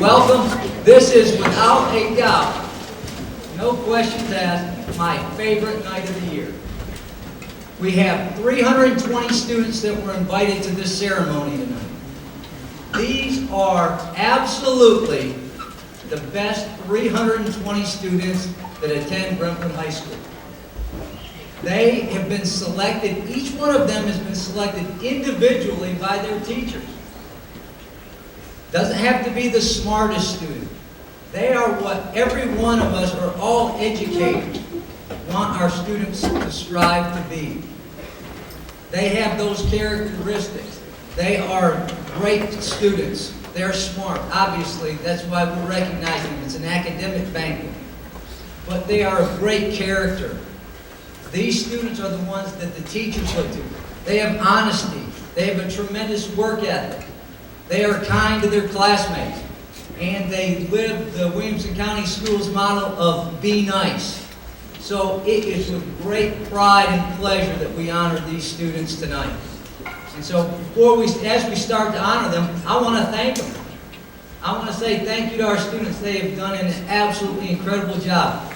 welcome. This is without a doubt, no questions asked, my favorite night of the year. We have 320 students that were invited to this ceremony tonight. These are absolutely the best 320 students that attend Brentwood High School. They have been selected, each one of them has been selected individually by their teachers. Doesn't have to be the smartest student. They are what every one of us, or all educators, want our students to strive to be. They have those characteristics. They are great students. They're smart. Obviously, that's why we're recognizing them. It's an academic banquet. But they are of great character. These students are the ones that the teachers look to. They have honesty. They have a tremendous work ethic. They are kind to their classmates. And they live the Williamson County Schools model of be nice. So it is with great pride and pleasure that we honor these students tonight. And so as we start to honor them, I want to thank them. I want to say thank you to our students. They have done an absolutely incredible job.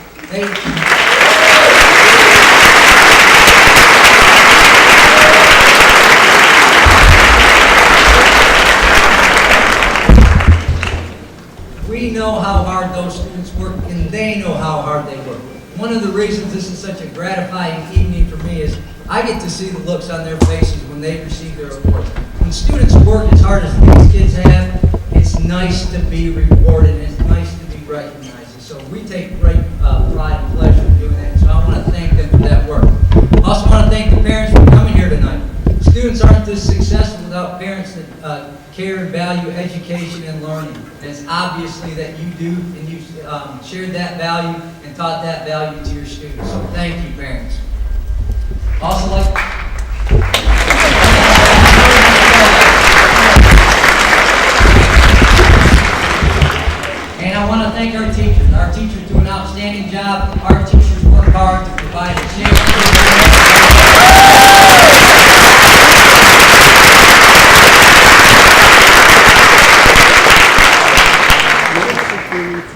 We know how hard those students work, and they know how hard they work. One of the reasons this is such a gratifying evening for me is I get to see the looks on their faces when they receive their awards. When students work as hard as these kids have, it's nice to be rewarded, and it's nice to be recognized. And so we take great pride and pleasure in doing that. So I want to thank them for that work. I also want to thank the parents for coming here tonight. Students aren't this successful without parents that care and value education and learning. And it's obviously that you do, and you've shared that value and taught that value to your students. So thank you, parents. Also like and I want to thank our teachers. Our teachers do an outstanding job. Our teachers work hard to provide a chance.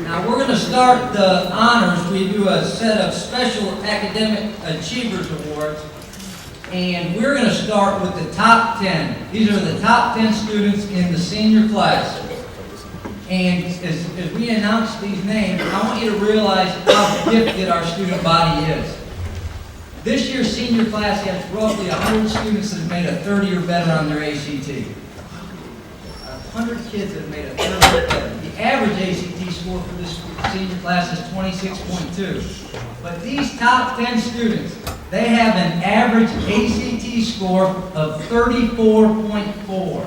Now we're going to start the honors. We do a set of special academic achievers awards, and we're going to start with the top 10. These are the top 10 students in the senior class. And as we announce these names, I want you to realize how gifted our student body is. This year's senior class has roughly 100 students that have made a 30 or better on their ACT. 100 kids have made a 30 or better. The average ACT score for this senior class is 26.2. But these top 10 students, they have an average ACT score of 34.4.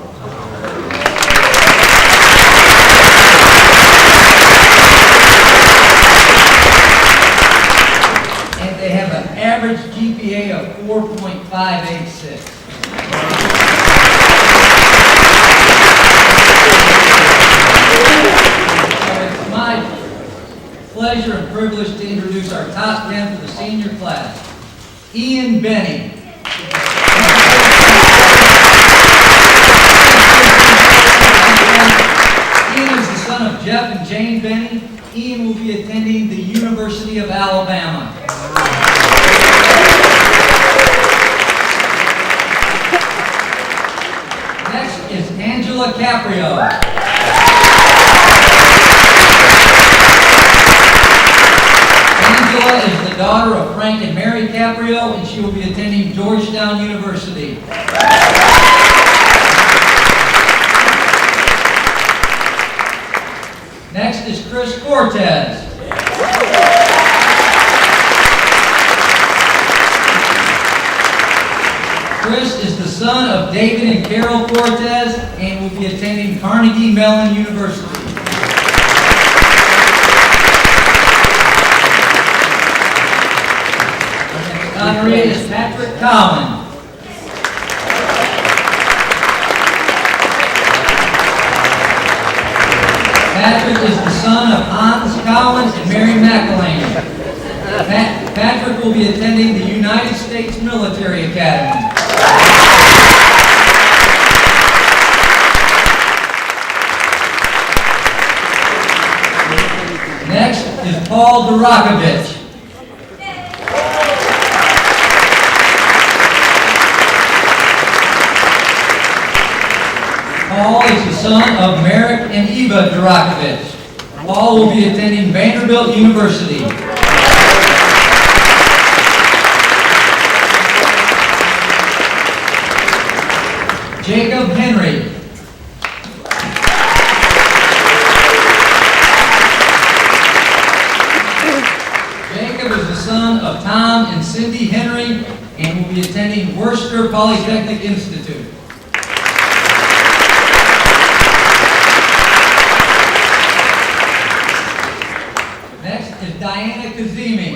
And they have an average GPA of 4.586. Pleasure and privilege to introduce our top 10 for the senior class. Ian Benny. Ian is the son of Jeff and Jane Benny. Ian will be attending the University of Alabama. Next is Angela Caprio. Angela is the daughter of Frank and Mary Caprio, and she will be attending Georgetown University. Next is Chris Cortez. Chris is the son of David and Carol Cortez and will be attending Carnegie Mellon University. Honoree is Patrick Cowan. Patrick is the son of Hans Collins and Mary McElhaney. Patrick will be attending the United States Military Academy. is Paul Durakovich. Paul is the son of Merrick and Eva Durakovich. Paul will be attending Vanderbilt University. Jacob Henry. Jacob is the son of Tom and Cindy Henry and will be attending Worcester Polytechnic Institute. Next is Diana Kazemi.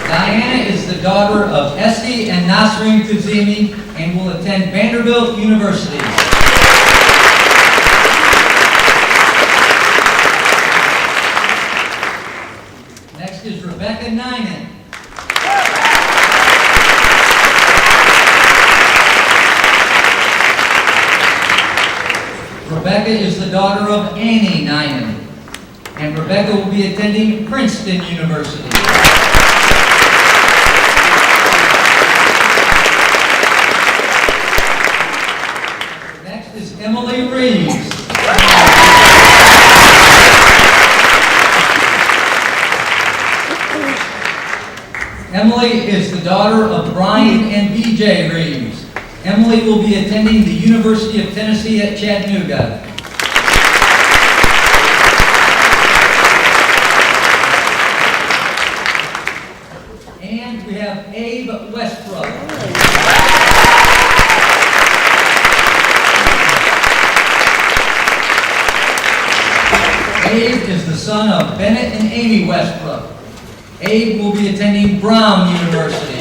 Diana is the daughter of Esty and Nasreen Kazemi and will attend Vanderbilt University. Next is Rebecca Ninan. Rebecca is the daughter of Annie Ninan, and Rebecca will be attending Princeton University. Next is Emily Reeves. Emily is the daughter of Brian and BJ Reeves. Emily will be attending the University of Tennessee at Chattanooga. And we have Abe Westbrook. Abe is the son of Bennett and Amy Westbrook. Abe will be attending Brown University.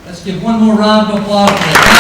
Let's give one more round of applause for the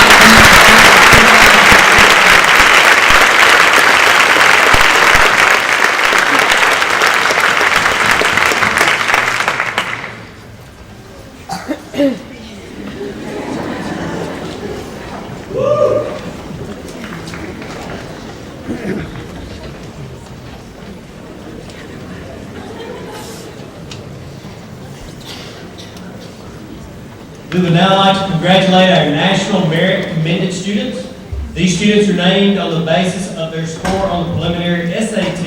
We would now like to congratulate our National Merit Commended students. These students are named on the basis of their score on the preliminary SAT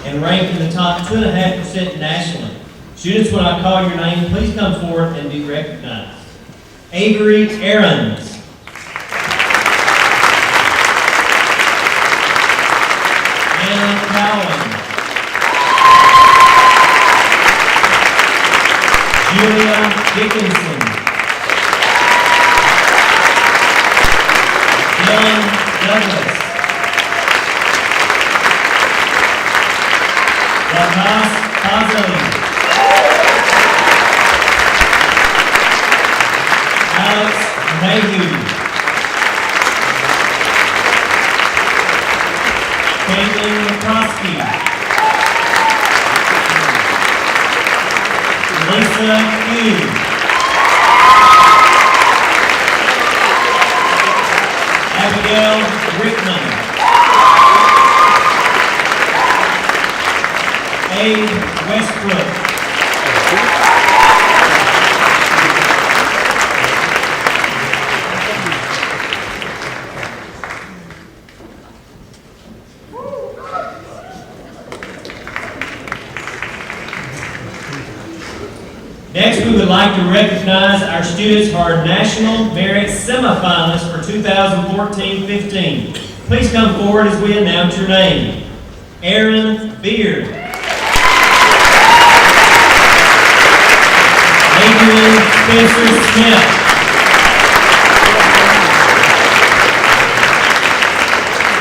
and ranked in the top 2.5% nationally. Students, when I call your name, please come forward and be recognized. Avery Aarons. Anna Cowan. Julia Dickinson. Dylan Douglas. Lamas Pazzo. Alex Mayhew. Caitlin McCroskey. Lisa Hughes. Abigail Rickman. Abe Westbrook. Next, we would like to recognize our students who are National Merit Semifinalists for 2014-15. Please come forward as we announce your name. Aaron Beard. Adrian Spencer Smith.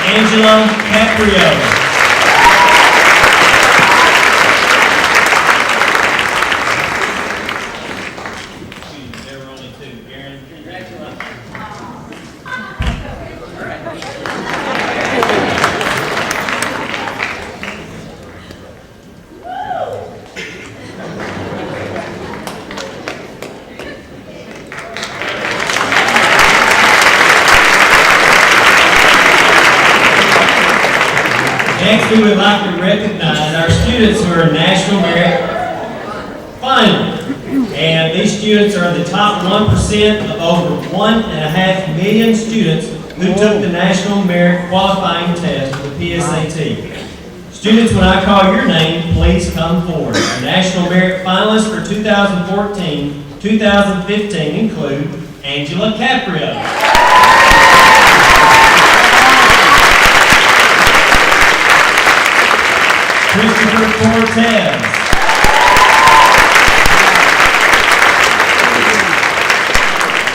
Angela Caprio. Next, we would like to recognize our students who are National Merit finalists. And these students are the top 1% of over 1.5 million students who took the National Merit Qualifying Test, or the PSAT. Students, when I call your name, please come forward. Our National Merit finalists for 2014-2015 include Angela Caprio, Christopher Cortez,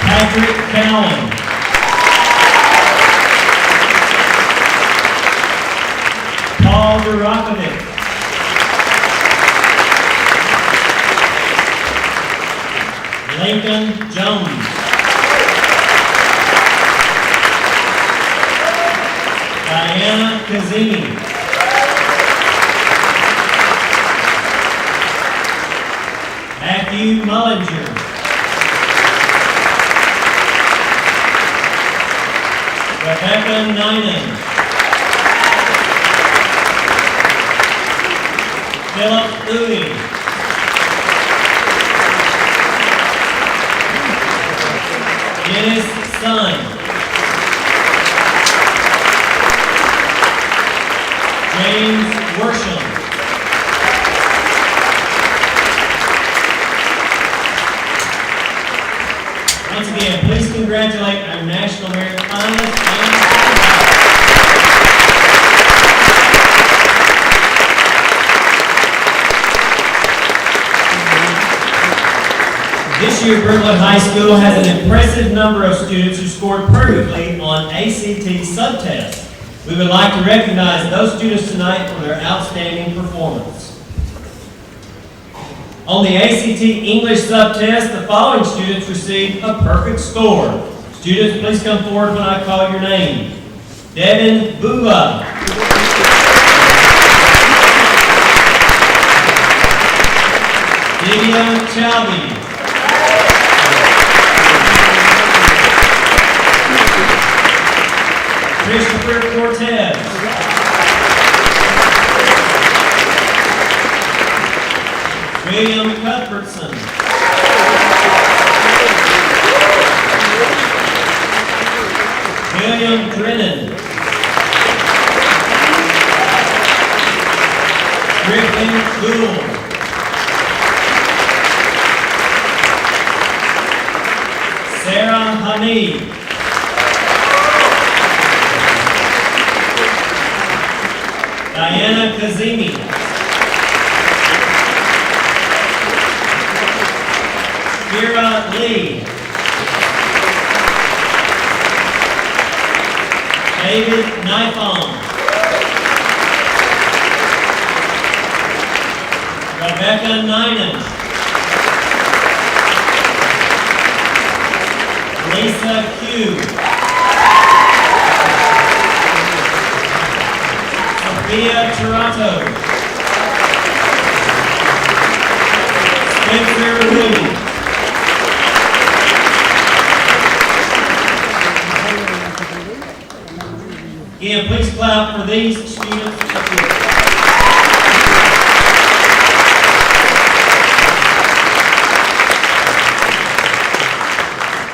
Patrick Cowan, Paul Durakovic, Lincoln Jones, Diana Kazemi, Matthew Mullinger, Rebecca Ninan, Philip Louie, Dennis Sun, James Worsham, once again, please congratulate our National Merit finalists and this year, Brentwood High School has an impressive number of students who scored perfectly on ACT subtests. We would like to recognize those students tonight for their outstanding performance. On the ACT English subtest, the following students received a perfect score. Students, please come forward when I call your name. Devin Bua, Divya Chalby, Christopher Cortez, William Cuthbertson, William Drennan, Griffin Gould, Sarah Hamid, Diana Kazemi, Kira Lee, David Nifong, Rebecca Ninan, Lisa Q, Sophia Toronto, Spencer Woody, again, please clap for these students.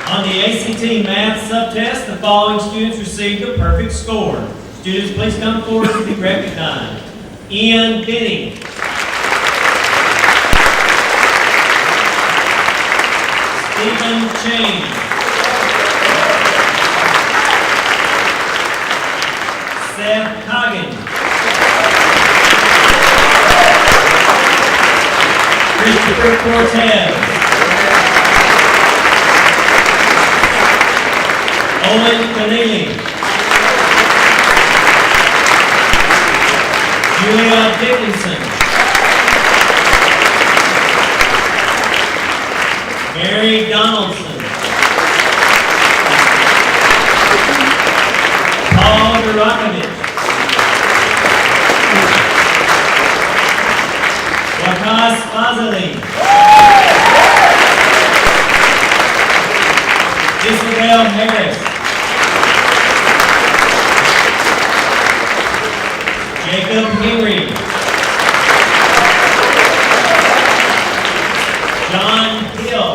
On the ACT Math subtest, the following students received a perfect score. Students, please come forward to be recognized. Ian Benning, Stephen Chang, Seth Coggin, Christopher Cortez, Owen Keneally, Julia Dickinson, Mary Donaldson, Paul Durakovic, Wakas Fazali, Isabel Harris, Jacob Henry. John Hill.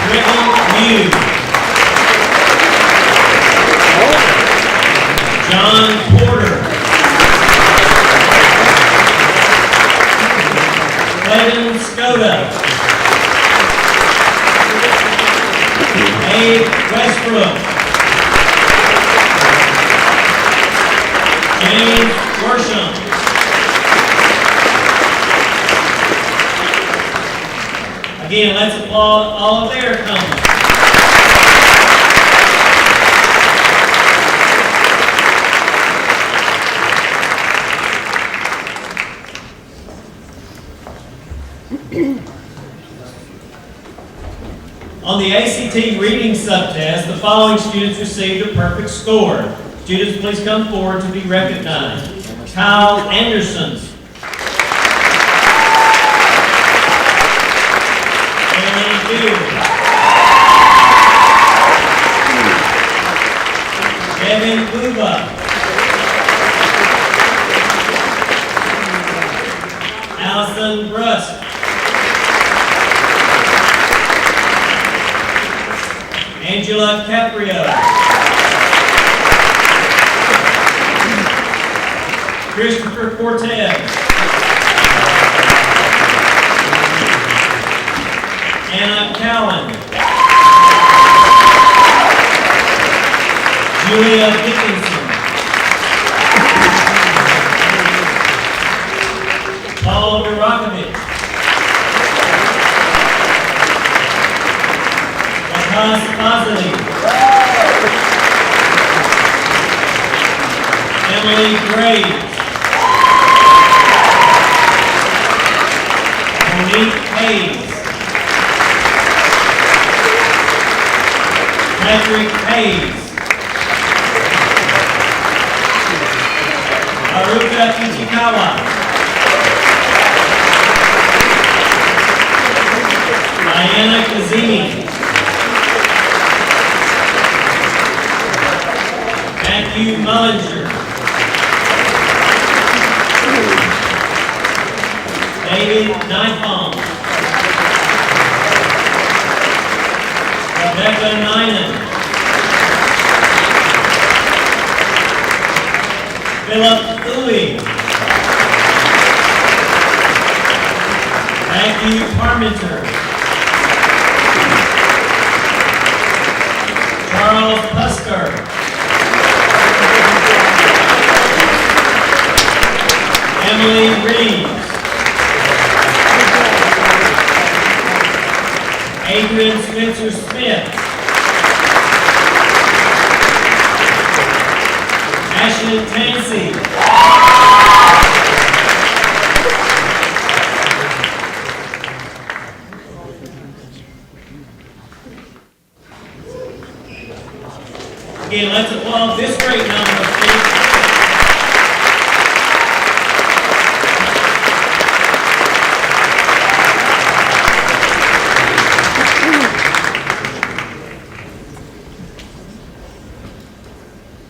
Britton Hughes. John Porter. Clayton Skoda. Abe Westbrook. James Worsham. Again, let's applaud all of their coming. On the ACT reading subtest, the following students received a perfect score. Students, please come forward to be recognized. Kyle Anderson. Amy Dew. Devin Buba. Allison Brust. Angela Caprio. Christopher Cortez. Anna Cowan. Julia Dickinson. Paul Durakovic. Lakas Fazili. Emily Graves. Monique Hayes. Patrick Hayes. Haruka Ichikawa. Diana Kazimi. Matthew Mullinger. David Nifong. Rebecca Ninan. Philip Uwe. Matthew Parmenter. Charles Pusker. Emily Reeves. Adrian Spencer Smith. Ashley Tansey. Again, let's applaud this great number of students.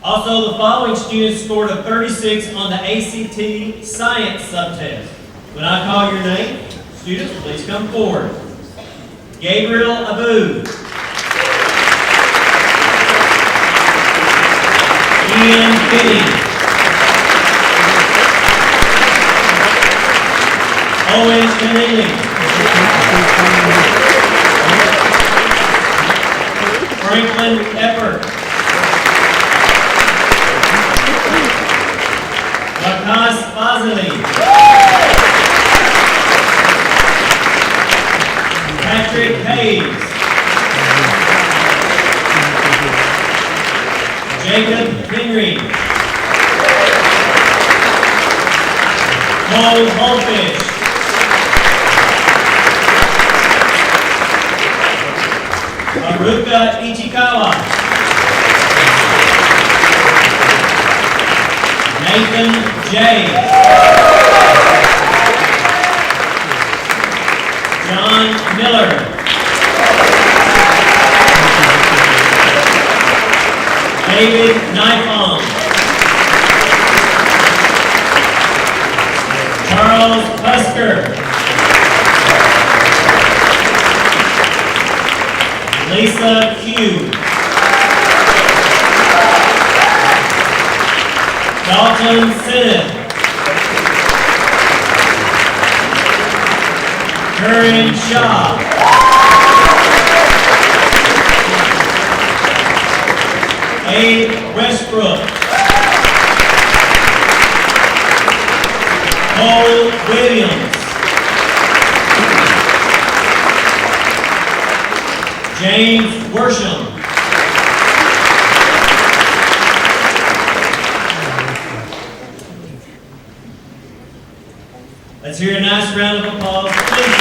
Also, the following students scored a 36 on the ACT Science subtest. When I call your name, students, please come forward. Gabriel Abu. Ian Finney. Owen Keneally. Franklin Epper. Lakas Fazili. Patrick Hayes. Jacob Henry. Cole Holfish. Haruka Ichikawa. Nathan J. John Miller. David Nifong. Charles Husker. Lisa Q. Dalton Sinnott. Curran Shaw. Abe Westbrook. Cole Williams. James Worsham. Let's hear a nice round of applause, please.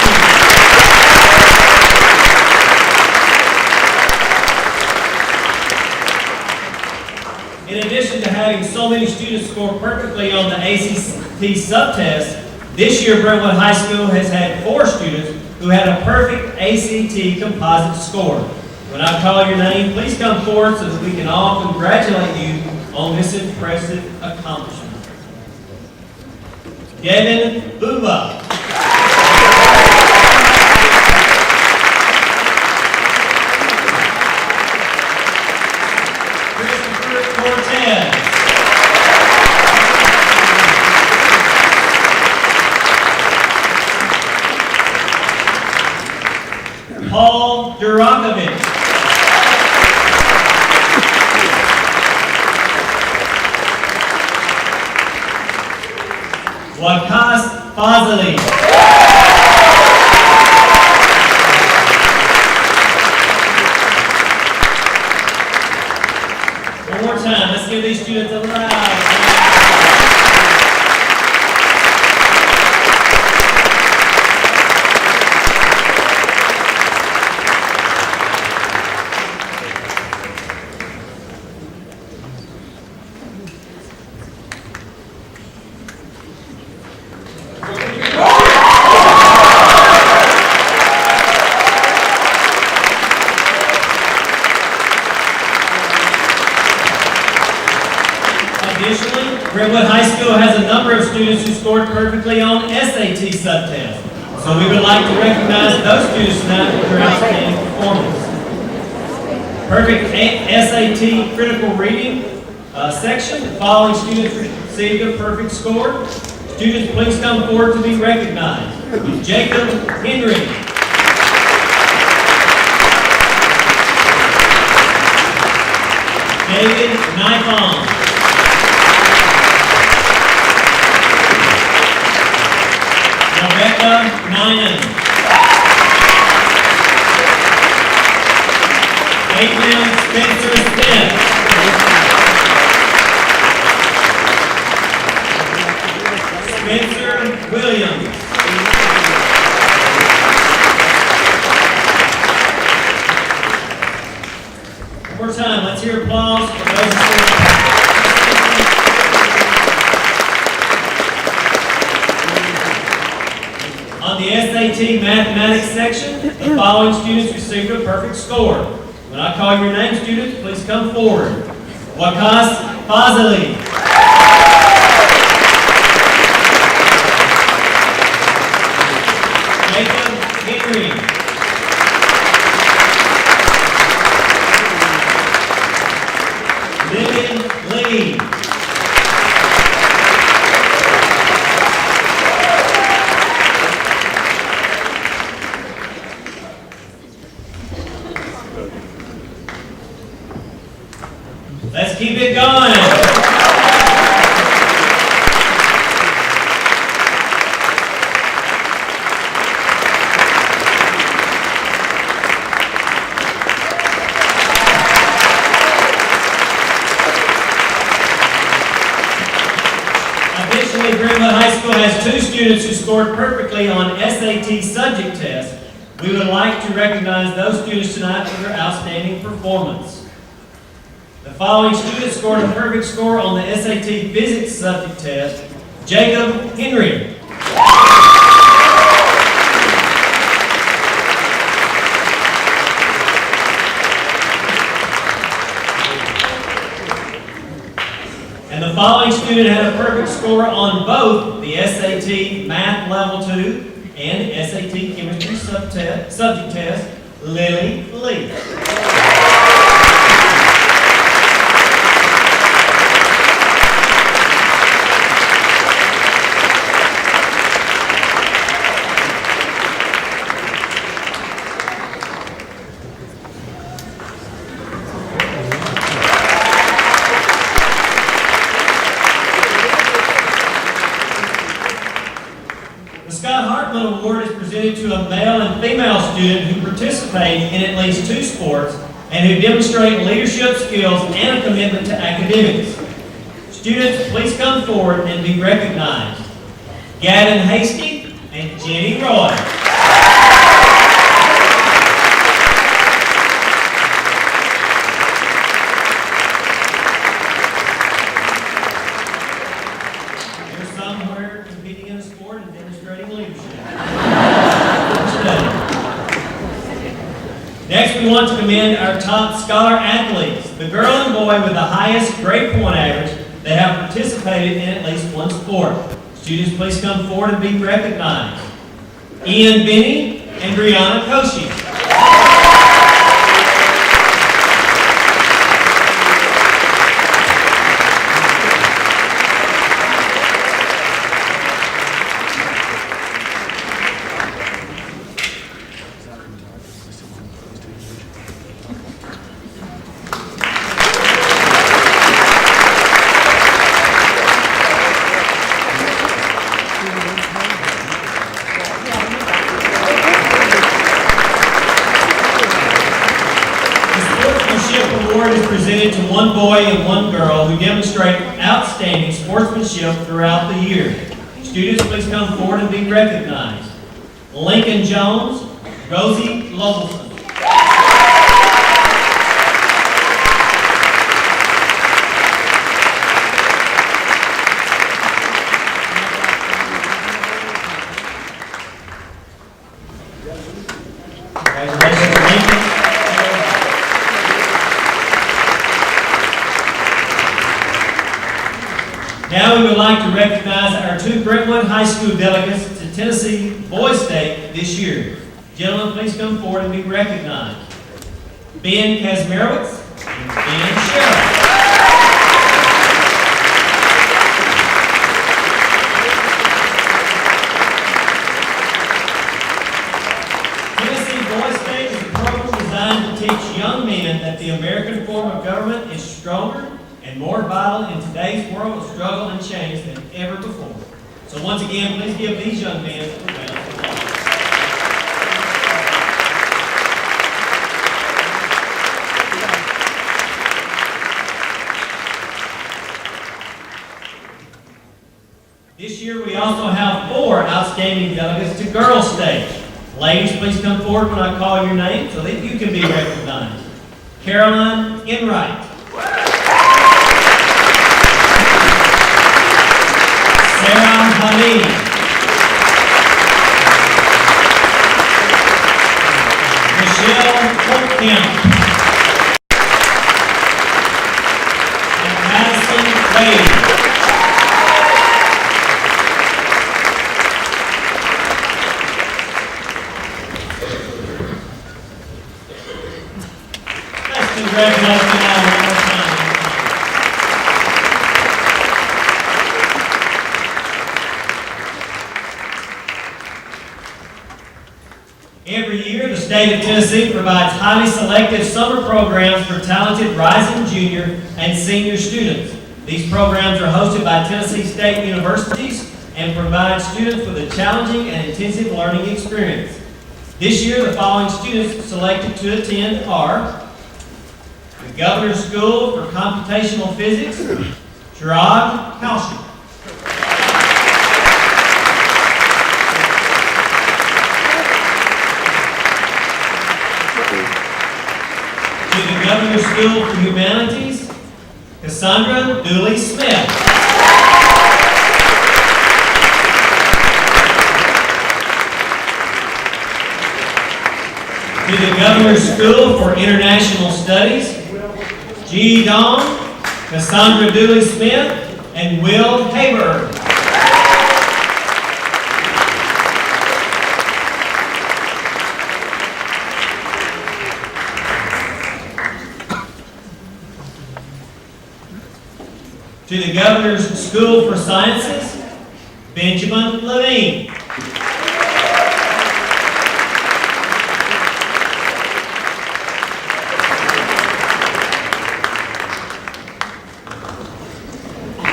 In addition to having so many students score perfectly on the ACT subtest, this year Brentwood High School has had 4 students who had a perfect ACT composite score. When I call your name, please come forward so that we can all congratulate you on this impressive accomplishment. Devin Buba. Christopher Cortez. Paul Durakovic. Wakas Fazali. One more time, let's give these students a loud. Additionally, Brentwood High School has a number of students who scored perfectly on SAT subtest. So we would like to recognize those students tonight for their outstanding performance. Perfect SAT critical reading section. The following students received a perfect score. Students, please come forward to be recognized. Jacob Henry. David Nifong. Rebecca Ninen. Caitlin Spencer Smith. Spencer Williams. One more time, let's hear applause for those who on the SAT mathematics section, the following students received a perfect score. When I call your name, students, please come forward. Wakas Fazali. Jacob Henry. Lillian Lee. Let's keep it going. Additionally, Brentwood High School has 2 students who scored perfectly on SAT subject test. We would like to recognize those students tonight for their outstanding performance. The following students scored a perfect score on the SAT physics subject test. Jacob Henry. And the following student had a perfect score on both the SAT Math Level 2 and SAT Chemistry subject test, Lily Lee. Award is presented to a male and female student who participate in at least 2 sports and who demonstrate leadership skills and a commitment to academics. Students, please come forward and be recognized. Gavin Hasty and Jenny Roy. Next, we want to commend our top scholar athletes, the girl and boy with the highest grade point average that have participated in at least 1 sport. Students, please come forward and be recognized. Ian Benny and Brianna Koshi. Award is presented to 1 boy and 1 girl who demonstrate outstanding sportsmanship throughout the year. Students, please come forward and be recognized. Lincoln Jones, Rosie Lovelson. Congratulations, Lincoln. Now we would like to recognize our 2 Brentwood High School delegates to Tennessee Boys State this year. Gentlemen, please come forward and be recognized. Ben Kazmarowitz and Ben Sherrill. Tennessee Boys State is a program designed to teach young men that the American form of government is stronger and more vital in today's world of struggle and change than ever before. So once again, please give these young men a round of applause. This year we also have 4 outstanding delegates to Girls Stage. Ladies, please come forward when I call your name so that you can be recognized. Caroline Enright. Sarah Halini. Michelle Holtkamp. And Madison Wade. Let's congratulate them all one more time. Every year, the state of Tennessee provides highly selective summer programs for talented rising junior and senior students. These programs are hosted by Tennessee State Universities and provide students with a challenging and intensive learning experience. This year, the following students selected to attend are the Governor's School for Computational Physics, Gerard Halsey. To the Governor's School for Humanities, Cassandra Dooley Smith. To the Governor's School for International Studies, Ji Dong Cassandra Dooley-Smith, and Will Haber. To the Governor's School for Sciences, Benjamin Levine.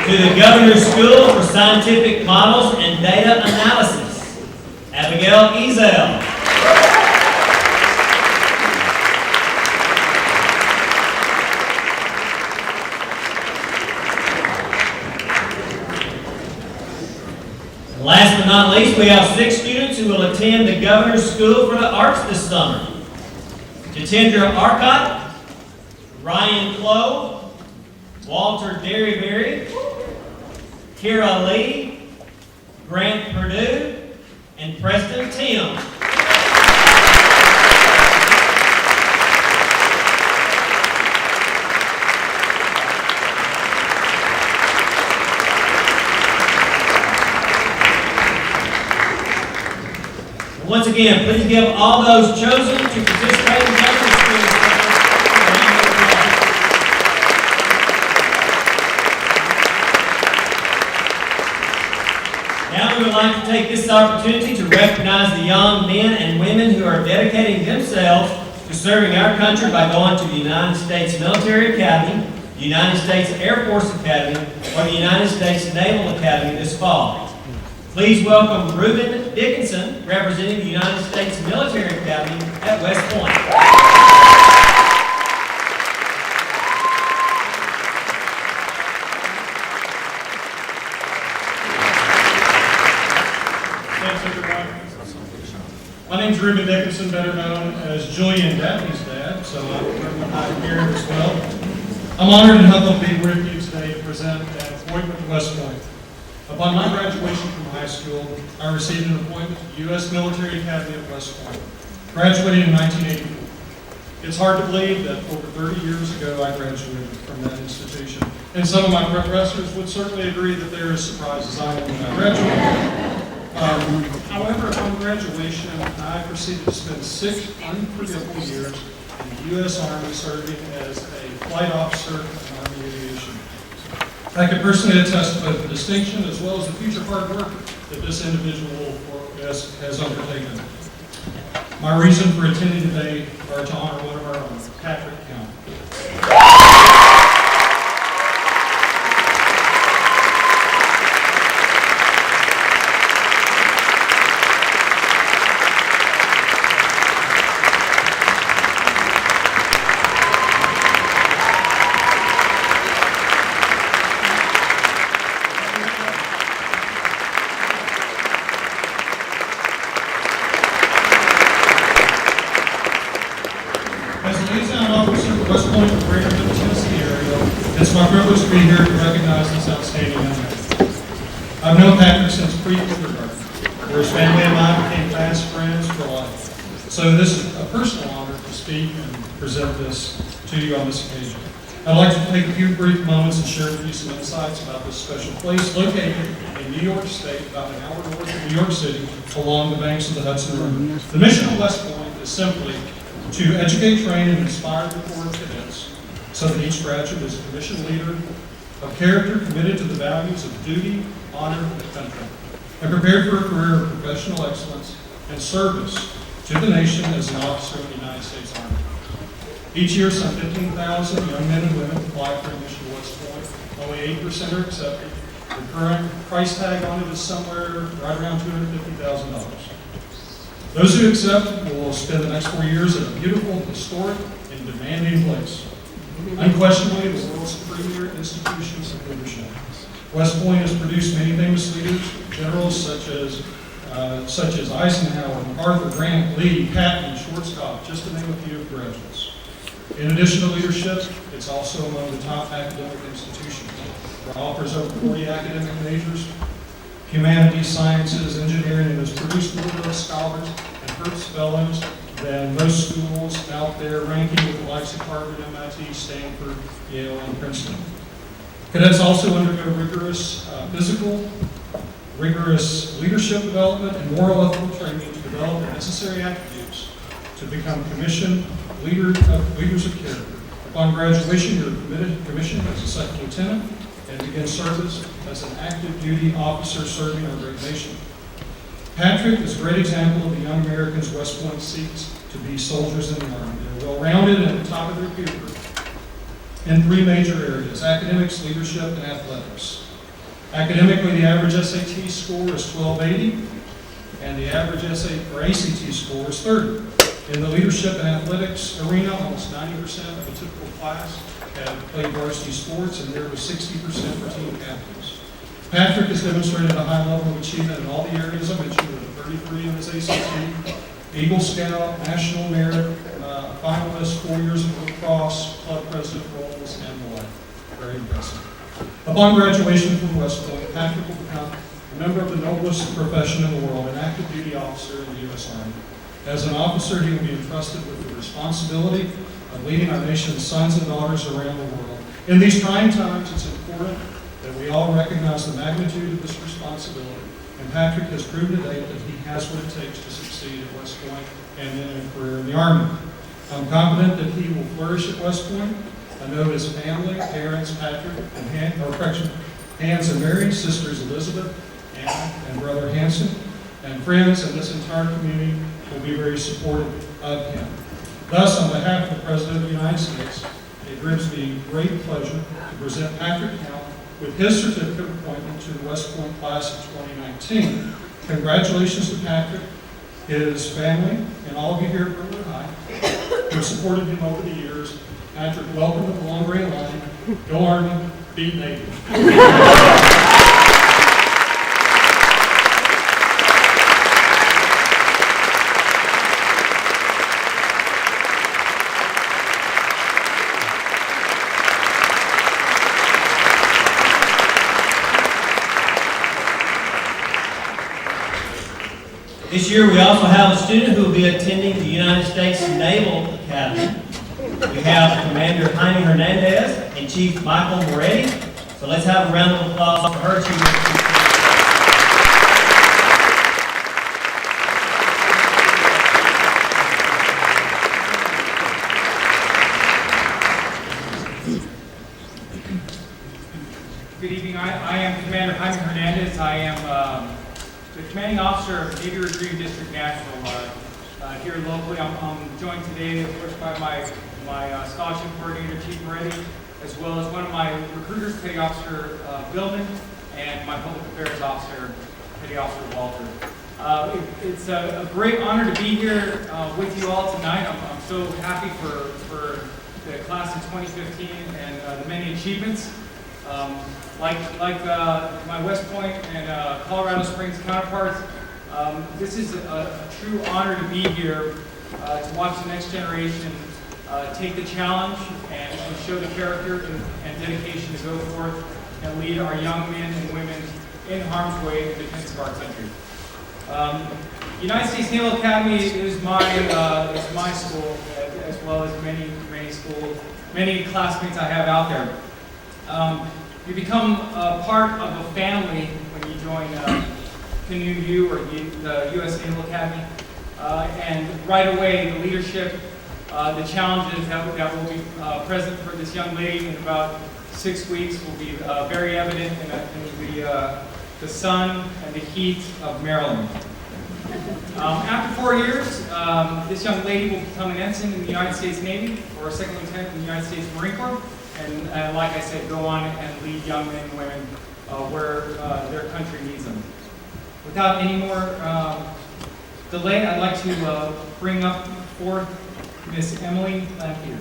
To the Governor's School for Scientific Models and Data Analysis, Abigail Ezel. Last but not least, we have 6 students who will attend the Governor's School for the Arts this summer. Jatendra Arcot, Ryan Clough, Walter Derryberry, Kira Lee, Grant Purdue, and Preston Tim. Once again, please give all those chosen to participate in Governor's School. Now we would like to take this opportunity to recognize the young men and women who are dedicating themselves to serving our country by going to the United States Military Academy, the United States Air Force Academy, or the United States Naval Academy this fall. Please welcome Reuben Dickinson, representing the United States Military Academy at West Point. Thanks, everybody. My name is Reuben Dickinson, better known as Julian Daphne's dad, so I'm here as well. I'm honored and humbled to be with you today to present an appointment to West Point. Upon my graduation from high school, I received an appointment to the U.S. Military Academy at West Point, graduating in 1984. It's hard to believe that over 30 years ago I graduated from that institution. And some of my professors would certainly agree that they're as surprised as I am when I graduated. However, upon graduation, I proceeded to spend 6 unforgettable years in the U.S. Army serving as a flight officer in Army aviation. I can personally attest to both the distinction as well as the future hard work that this individual has undertaken. My reason for attending today are to honor one of our own, Patrick County. West Point, the greater Tennessee area, it's my privilege to be here to recognize this outstanding young man. I've known Patrick since pre-kindergarten, where his family and I became fast friends for life. So this is a personal honor to speak and present this to you on this occasion. I'd like to take a few brief moments and share with you some insights about this special place located in New York State, about an hour north of New York City, along the banks of the Hudson River. The mission of West Point is simply to educate, train, and inspire the Corps of Cadets so that each graduate is a commissioned leader of character committed to the values of duty, honor, and country, and prepared for a career of professional excellence and service to the nation as an officer of the United States Army. Each year, some 15,000 young men and women apply for admission to West Point. Only 8% are accepted. The current price tag on it is somewhere right around $250,000. Those who accept will spend the next 4 years at a beautiful, historic, and demanding place. Unquestionably, the world's premier institutions of leadership. West Point has produced many famous leaders, generals such as Eisenhower, MacArthur, Grant, Lee, Patton, Schwarzkopf, just to name a few of the graduates. In addition to leadership, it's also among the top academic institutions. It offers over 40 academic majors, humanities, sciences, engineering, and has produced more scholars and Hertz fellows than most schools out there, ranking with the likes of Harvard, MIT, Stanford, Yale, and Princeton. Cadets also undergo rigorous physical, rigorous leadership development, and moral ethical training to develop the necessary attributes to become leaders of character. Upon graduation, you are commissioned as a second lieutenant and begin service as an active duty officer serving our great nation. Patrick is a great example of the young Americans West Point seeks to be soldiers in the Army. They're well-rounded and at the top of their peer group in three major areas: academics, leadership, and athletics. Academically, the average SAT score is 1280, and the average ACT score is 30. In the leadership and athletics arena, almost 90% of a typical class have played varsity sports, and there was 60% for team captains. Patrick has demonstrated a high level of achievement in all the areas I mentioned, with a 33 on his ACT, Eagle Scout, National Merit, finalist, 4 years of lacrosse, club president roles, and the like. Very impressive. Upon graduation from West Point, Patrick will become a member of the noblest profession in the world, an active duty officer in the U.S. Army. As an officer, he will be entrusted with the responsibility of leading our nation's sons and daughters around the world. In these trying times, it's important that we all recognize the magnitude of this responsibility, and Patrick has proven today that he has what it takes to succeed at West Point and then in a career in the Army. I'm confident that he will flourish at West Point. I know his family, parents, Patrick, Hans and Mary, sisters Elizabeth, Anna, and brother Hanson, and friends in this entire community will be very supportive of him. Thus, on behalf of the President of the United States, it gives me great pleasure to present Patrick Count with his certificate of appointment to the West Point class of 2019. Congratulations to Patrick, his family, and all of you here at Brentwood High who have supported him over the years. Patrick, welcome to the Long Gray Line. Go Army, beat Navy. This year, we also have a student who will be attending the United States Naval Academy. We have Commander Jaime Hernandez and Chief Michael Moretti. So let's have a round of applause for her achievement. Good evening. I am Commander Jaime Hernandez. I am the commanding officer of Navy Retrieve District National here locally. I'm joined today, of course, by my scholarship coordinator, Chief Moretti, as well as one of my recruiters, Petty Officer Billman, and my public affairs officer, Petty Officer Walter. It's a great honor to be here with you all tonight. I'm so happy for the class of 2015 and the many achievements. Like my West Point and Colorado Springs counterparts, this is a true honor to be here to watch the next generation take the challenge and show the character and dedication to go forth and lead our young men and women in harm's way in defense of our country. United States Naval Academy is my school, as well as many classmates I have out there. You become a part of a family when you join Canoe U or the U.S. Naval Academy, and right away the leadership, the challenges that will be present for this young lady in about 6 weeks will be very evident in the sun and the heat of Maryland. After 4 years, this young lady will become an ensign in the United States Navy or a second lieutenant in the United States Marine Corps, and like I said, go on and lead young men and women where their country needs them. Without any more delay, I'd like to bring up forth Miss Emily Lampier.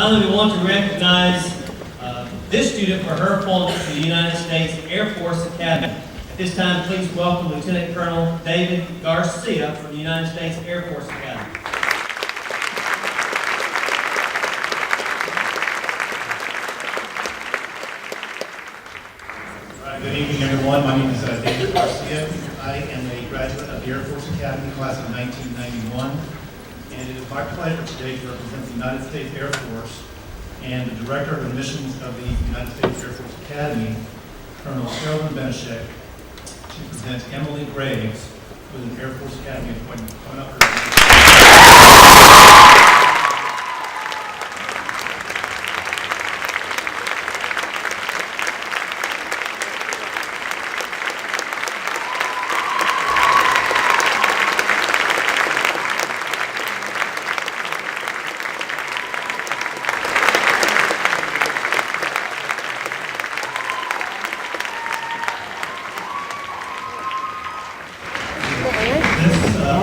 Finally, we want to recognize this student for her appointment to the United States Air Force Academy. At this time, please welcome Lieutenant Colonel David Garcia from the United States Air Force Academy. All right, good evening, everyone. My name is David Garcia. I am a graduate of the Air Force Academy class of 1991, and it is my pleasure today to represent the United States Air Force and the Director of Admissions of the United States Air Force Academy, Colonel Sheldon Benishek, to present Emily Graves with an Air Force Academy appointment. Coming up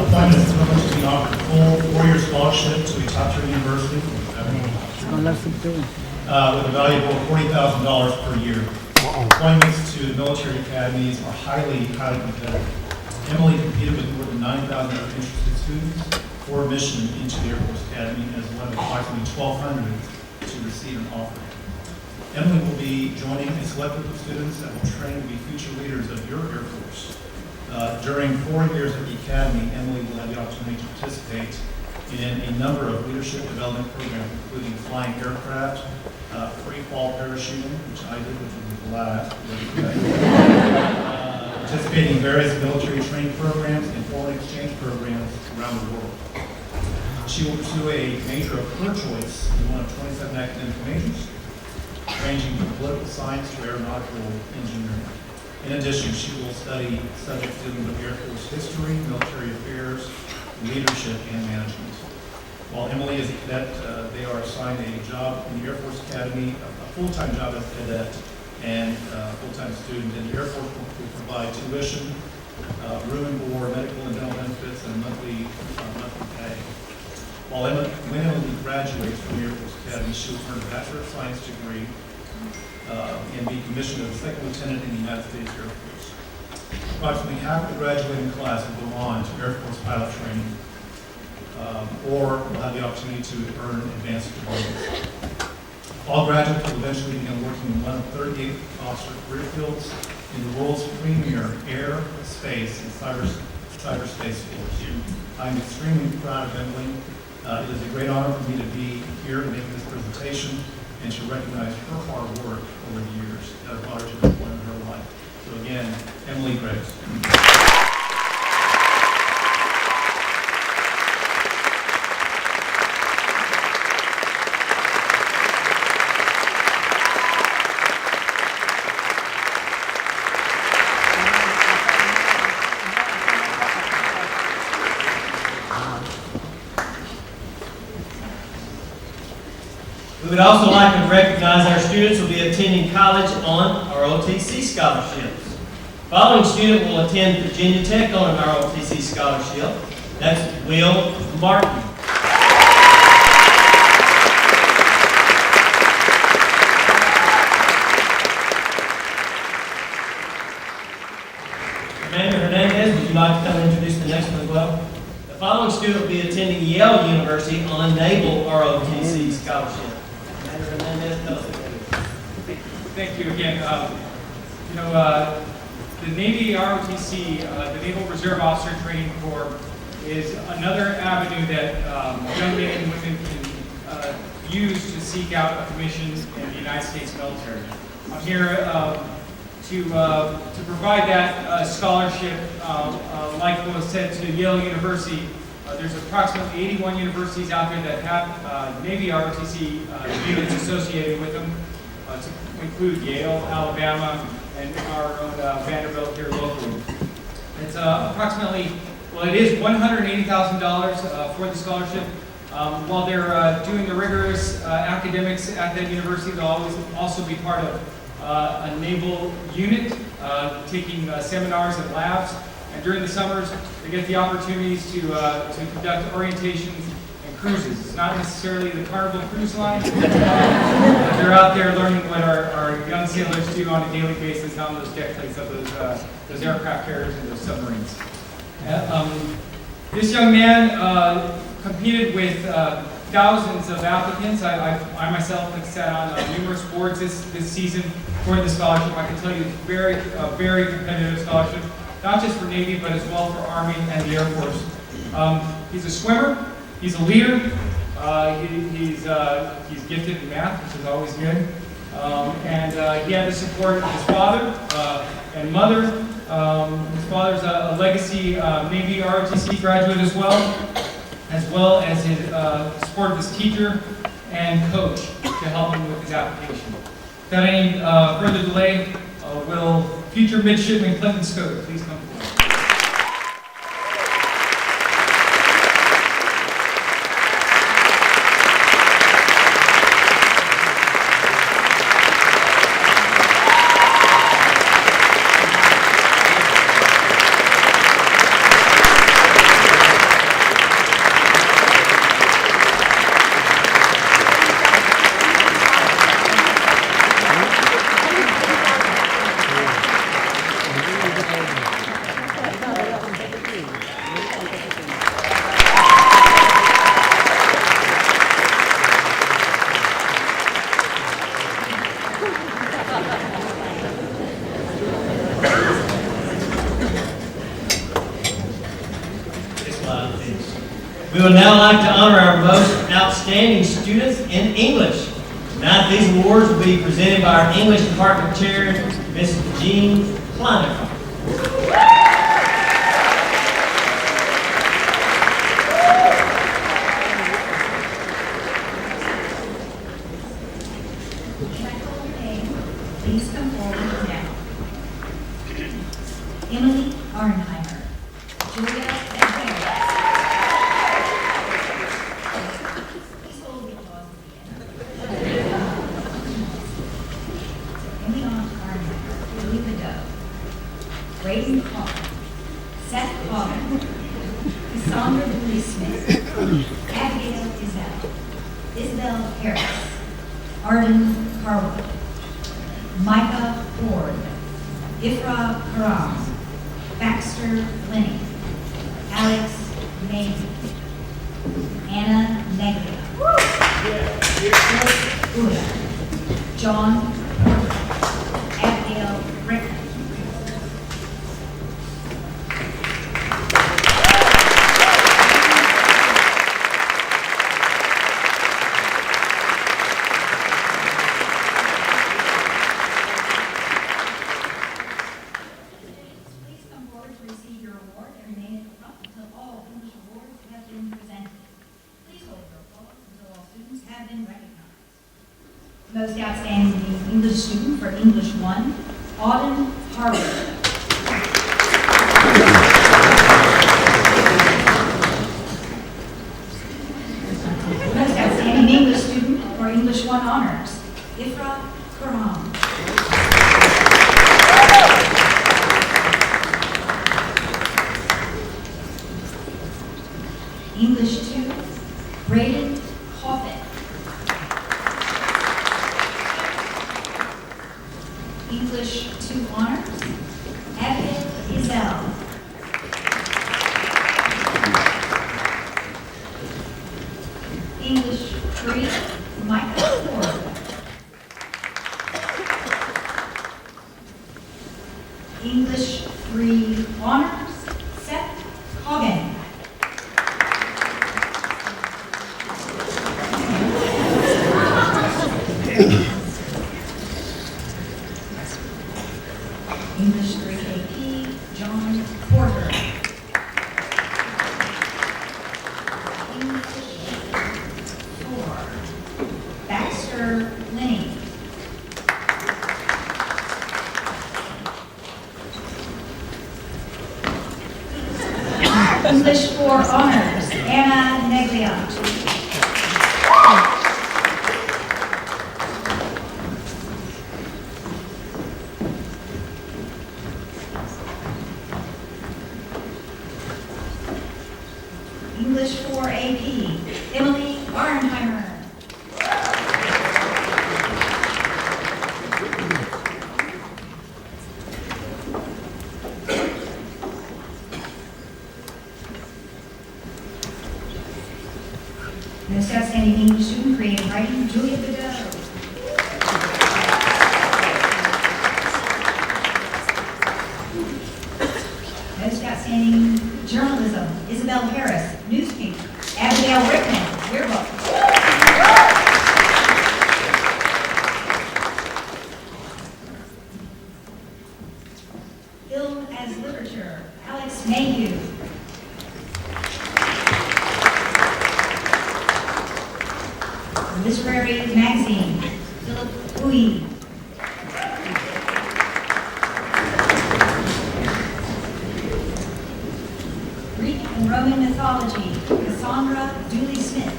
appointment is privileged to be offered a full four-year scholarship to a top-tier university with a value of $40,000 per year. Appointments to the military academies are highly competitive. Emily competed with more than 9,000 other interested students for admission into the Air Force Academy as one of approximately 1,200 to receive an offer. Emily will be joining a select group of students that will train to be future leaders of your Air Force. During 4 years at the Academy, Emily will have the opportunity to participate in a number of leadership development programs, including flying aircraft, free fall parachuting, which I did, which was a blast, participating in various military training programs and foreign exchange programs around the world. She will pursue a major of her choice in one of 27 academic majors, ranging from political science to aeronautical engineering. In addition, she will study subjects dealing with Air Force history, military affairs, leadership, and management. While Emily is a cadet, they are assigned a job in the Air Force Academy, a full-time job as a cadet, and a full-time student. And the Air Force will provide tuition, room and board, medical and dental benefits, and monthly pay. When Emily graduates from the Air Force Academy, she will earn a Bachelor of Science degree and be commissioned as a second lieutenant in the United States Air Force. Approximately half of the graduating class will go on to Air Force pilot training or will have the opportunity to earn advanced degrees. All graduates will eventually begin working in one of 38 officer career fields in the world's premier air, space, and cyberspace fields. I'm extremely proud of Emily. It is a great honor for me to be here making this presentation and to recognize her hard work over the years that have brought her to this point in her life. So again, Emily Graves. We would also like to recognize our students who will be attending college on ROTC scholarships. Following student will attend Virginia Tech on an ROTC scholarship. That's Will Martin. Commander Hernandez, would you like to come and introduce the next one as well? The following student will be attending Yale University on a naval ROTC scholarship. Thank you again. The Navy ROTC, the Naval Reserve Officer Training Corps, is another avenue that young men and women can use to seek out a commission in the United States military. I'm here to provide that scholarship, like was said, to Yale University. There's approximately 81 universities out there that have Navy ROTC units associated with them, to include Yale, Alabama, and our own Vanderbilt here locally. It's approximately, well, it is $180,000 for the scholarship. While they're doing the rigorous academics at that university, they'll always also be part of a naval unit, taking seminars and labs. And during the summers, they get the opportunities to conduct orientations and cruises. It's not necessarily the Carnival Cruise Line. They're out there learning what our young sailors do on a daily basis on those deck plates of those aircraft carriers and those submarines. This young man competed with thousands of applicants. I myself have sat on numerous boards this season for the scholarship. I can tell you it's a very competitive scholarship, not just for Navy, but as well for Army and the Air Force. He's a swimmer, he's a leader, he's gifted in math, which is always good. And he had the support of his father and mother. His father's a legacy Navy ROTC graduate as well as his support of his teacher and coach to help him with his application. Without any further delay, will future midshipman Clinton Scott please come forward. We would now like to honor our most outstanding students in English. Tonight, these awards will be presented by our English Department Chair, Mrs. Jean Kleiner. Can I call your name? Please come forward now. Emily Arnheimer. Julia Advera. Please hold the applause at the end. Emily Arnheimer, Julie Beddoe, Braden Coffin, Seth Coffin, Cassandra Bowie Smith, Abigail Izell, Isabel Harris, Arden Harwood, Micah Ford, Ifra Karam, Baxter Lenny, Alex Mayhew, Anna Neglia, Philip Uda, John Porter, Abigail Rickman. Please come forward to receive your award and remain at the front until all English awards have been presented. Please hold your applause until all students have been recognized. Most outstanding English student for English 1, Auden Harwood. Most outstanding English student for English 1 honors, Ifra Karam. English 2, Braden Coffin. English 2 honors, Abigail Izell. English 3, Micah Ford. English 3 honors, Seth Coggin. English 3 AP, John Porter. English 4, Baxter Lenny. English 4 honors, Anna Neglia. English 4 AP, Emily Barnheimer. Most outstanding English student, creative writing, Julia Bedell. Most outstanding journalism, Isabel Harris, newspaper, Abigail Rickman, yearbook. Film as literature, Alex Mayhew. Literary magazine, Philip Hui. Greek and Roman mythology, Cassandra Dooley Smith.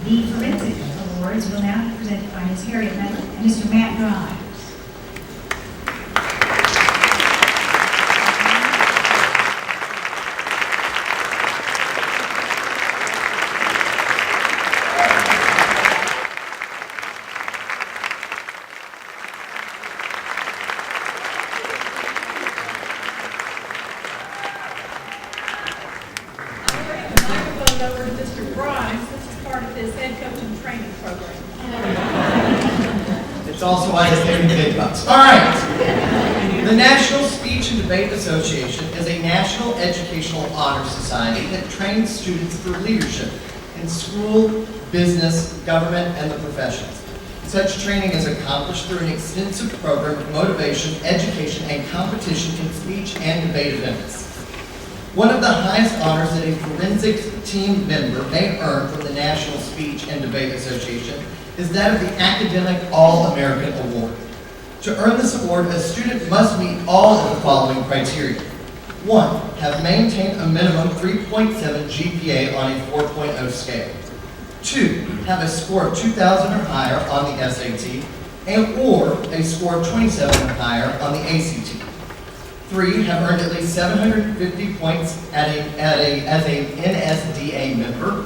The Forensic Awards will now be presented by Ms. Harriet Medlin and Mr. Matt Grimes. Over to Mr. Grimes. This is part of his head coaching training program. It's also why they pay me big bucks. All right. The National Speech and Debate Association is a national educational honor society that trains students for leadership in school, business, government, and the professions. Such training is accomplished through an extensive program of motivation, education, and competition in speech and debate events. One of the highest honors that a forensics team member may earn from the National Speech and Debate Association is that of the Academic All-American Award. To earn this award, a student must meet all of the following criteria. 1. Have maintained a minimum 3.7 GPA on a 4.0 scale. 2. Have a score of 2,000 or higher on the SAT, or a score of 27 or higher on the ACT. 3, have earned at least 750 points as a NSDA member.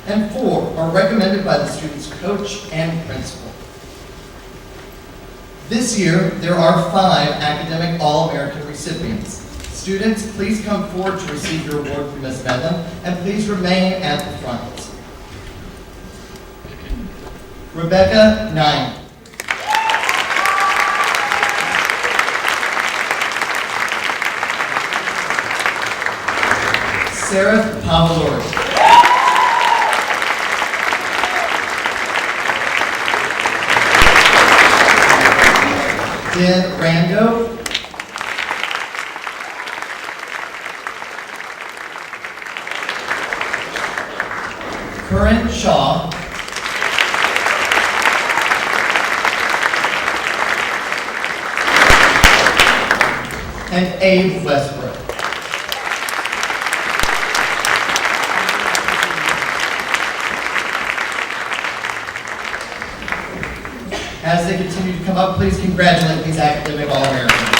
And 4, are recommended by the student's coach and principal. This year, there are 5 Academic All-American recipients. Students, please come forward to receive your award from Ms. Medlin, and please remain at the front. Rebecca Nine. Sarah Pavolori. Dan Rando. Curran Shaw. And Abe Westbrook. As they continue to come up, please congratulate these academic All-Americans.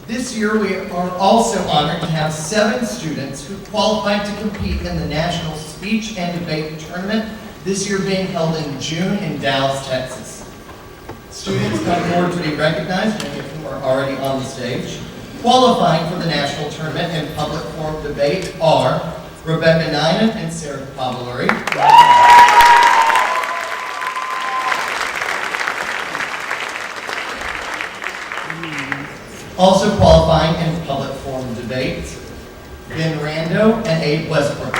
This year, we are also honored to have 7 students who qualified to compete in the National Speech and Debate Tournament, this year being held in June in Dallas, Texas. Students come forward to be recognized, many of whom are already on the stage. Qualifying for the national tournament and public forum debate are Rebecca Ninen and Sarah Pavolori. Also qualifying in public forum debate, Ben Rando and Abe Westbrook.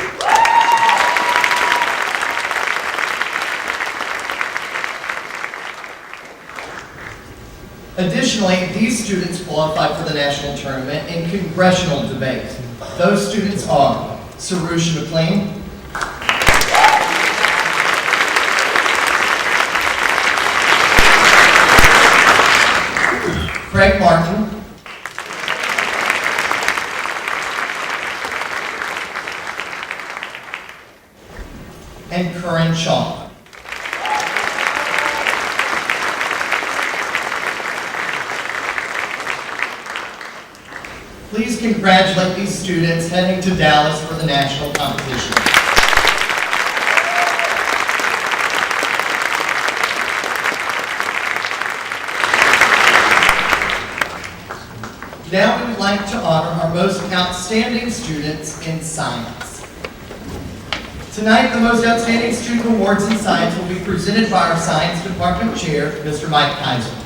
Additionally, these students qualify for the national tournament in congressional debate. Those students are Sarush McLean, Craig Martin, Jennifer and Sean. Please congratulate these students heading to Dallas for the national competition. Now we would like to honor our most outstanding students in science. Tonight, the most outstanding student awards in science will be presented by our science department chair, Mr. Mike Kaiser.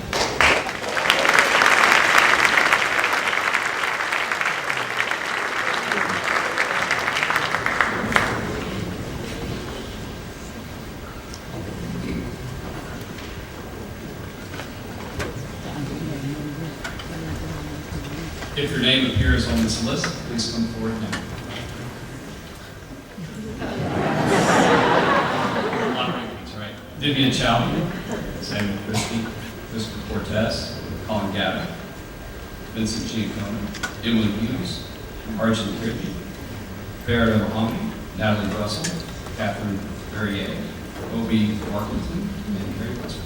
If your name appears on this list, please come forward now. A lot of rankings, right? Vivian Chowdhury, Samuel Christie, Christopher Cortez, Colin Gavin, Vincent Giacomo, Emily Hughes, Arjun Kirby, Farrah Mohammed, Natalie Russell, Catherine Verrier, Obi Markington, and Harry Westbrook.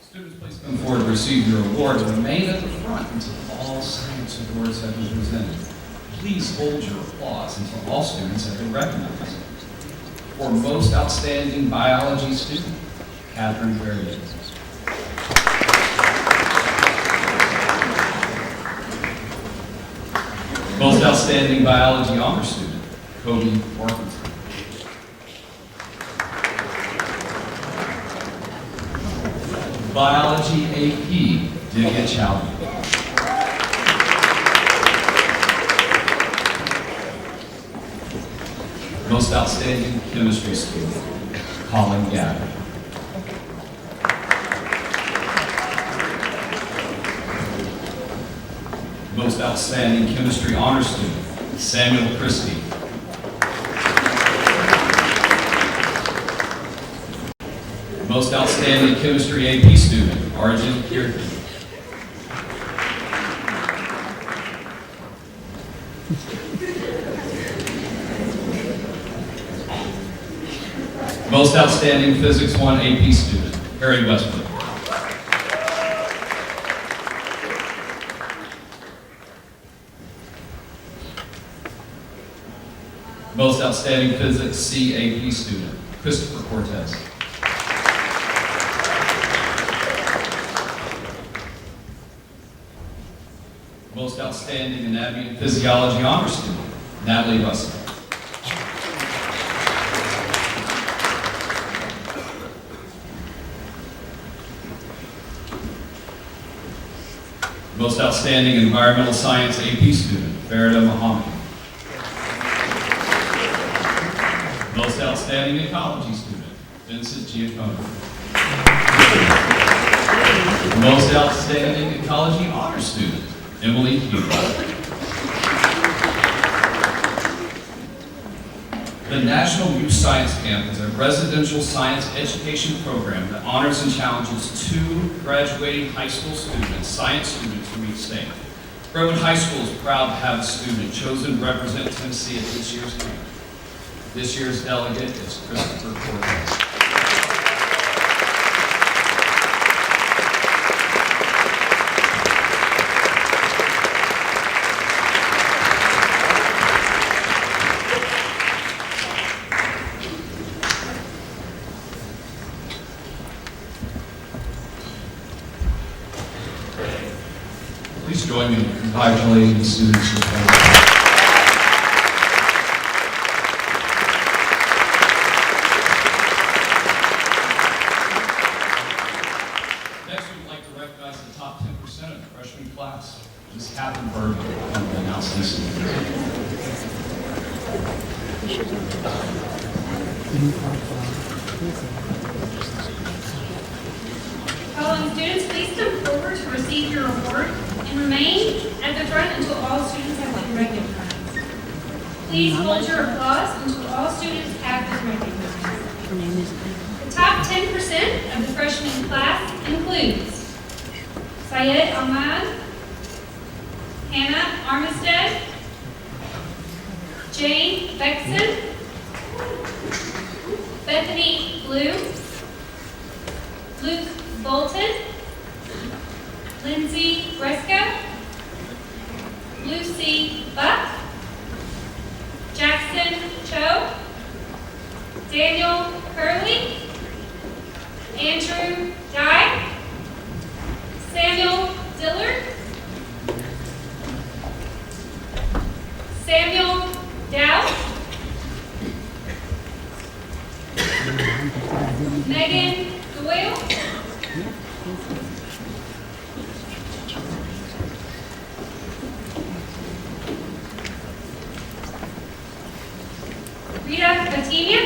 Students, please come forward to receive your award and remain at the front until all science awards have been presented. Please hold your applause until all students have been recognized. For most outstanding biology student, Catherine Verrier. Most outstanding biology honor student, Kobe Workington. Biology AP, Divya Chowdhury. Most outstanding chemistry student, Colin Gavin. Most outstanding chemistry honor student, Samuel Christie. Most outstanding chemistry AP student, Arjun Kirti. Most outstanding physics 1 AP student, Harry Westbrook. Most outstanding physics C AP student, Christopher Cortez. Most outstanding anatomy and physiology honor student, Natalie Russell. Most outstanding environmental science AP student, Farrah Mohammed. Most outstanding ecology student, Vincent Giacomo. Most outstanding ecology honor student, Emily Hughes. The National Youth Science Camp is a residential science education program that honors and challenges 2 graduating high school students, science students from each state. Brentwood High School is proud to have a student chosen to represent Tennessee at this year's camp. This year's delegate is Christopher Cortez. Please join me in congratulating the students who have. Next, we'd like to recognize the top 10% of the freshman class. Ms. Catherine Bergen will announce these students. Following students, please come forward to receive your award and remain at the front until all students have been recognized. Please hold your applause until all students have been recognized. The top 10% of the freshman class includes Syed Ahmad, Hannah Armistead, Jane Bexon, Bethany Blue, Luke Bolton, Lindsay Bresco, Lucy Buck, Jackson Cho, Daniel Curley, Andrew Dye, Samuel Dillard, Samuel Dow, Megan Doyle, Rita Fatimia,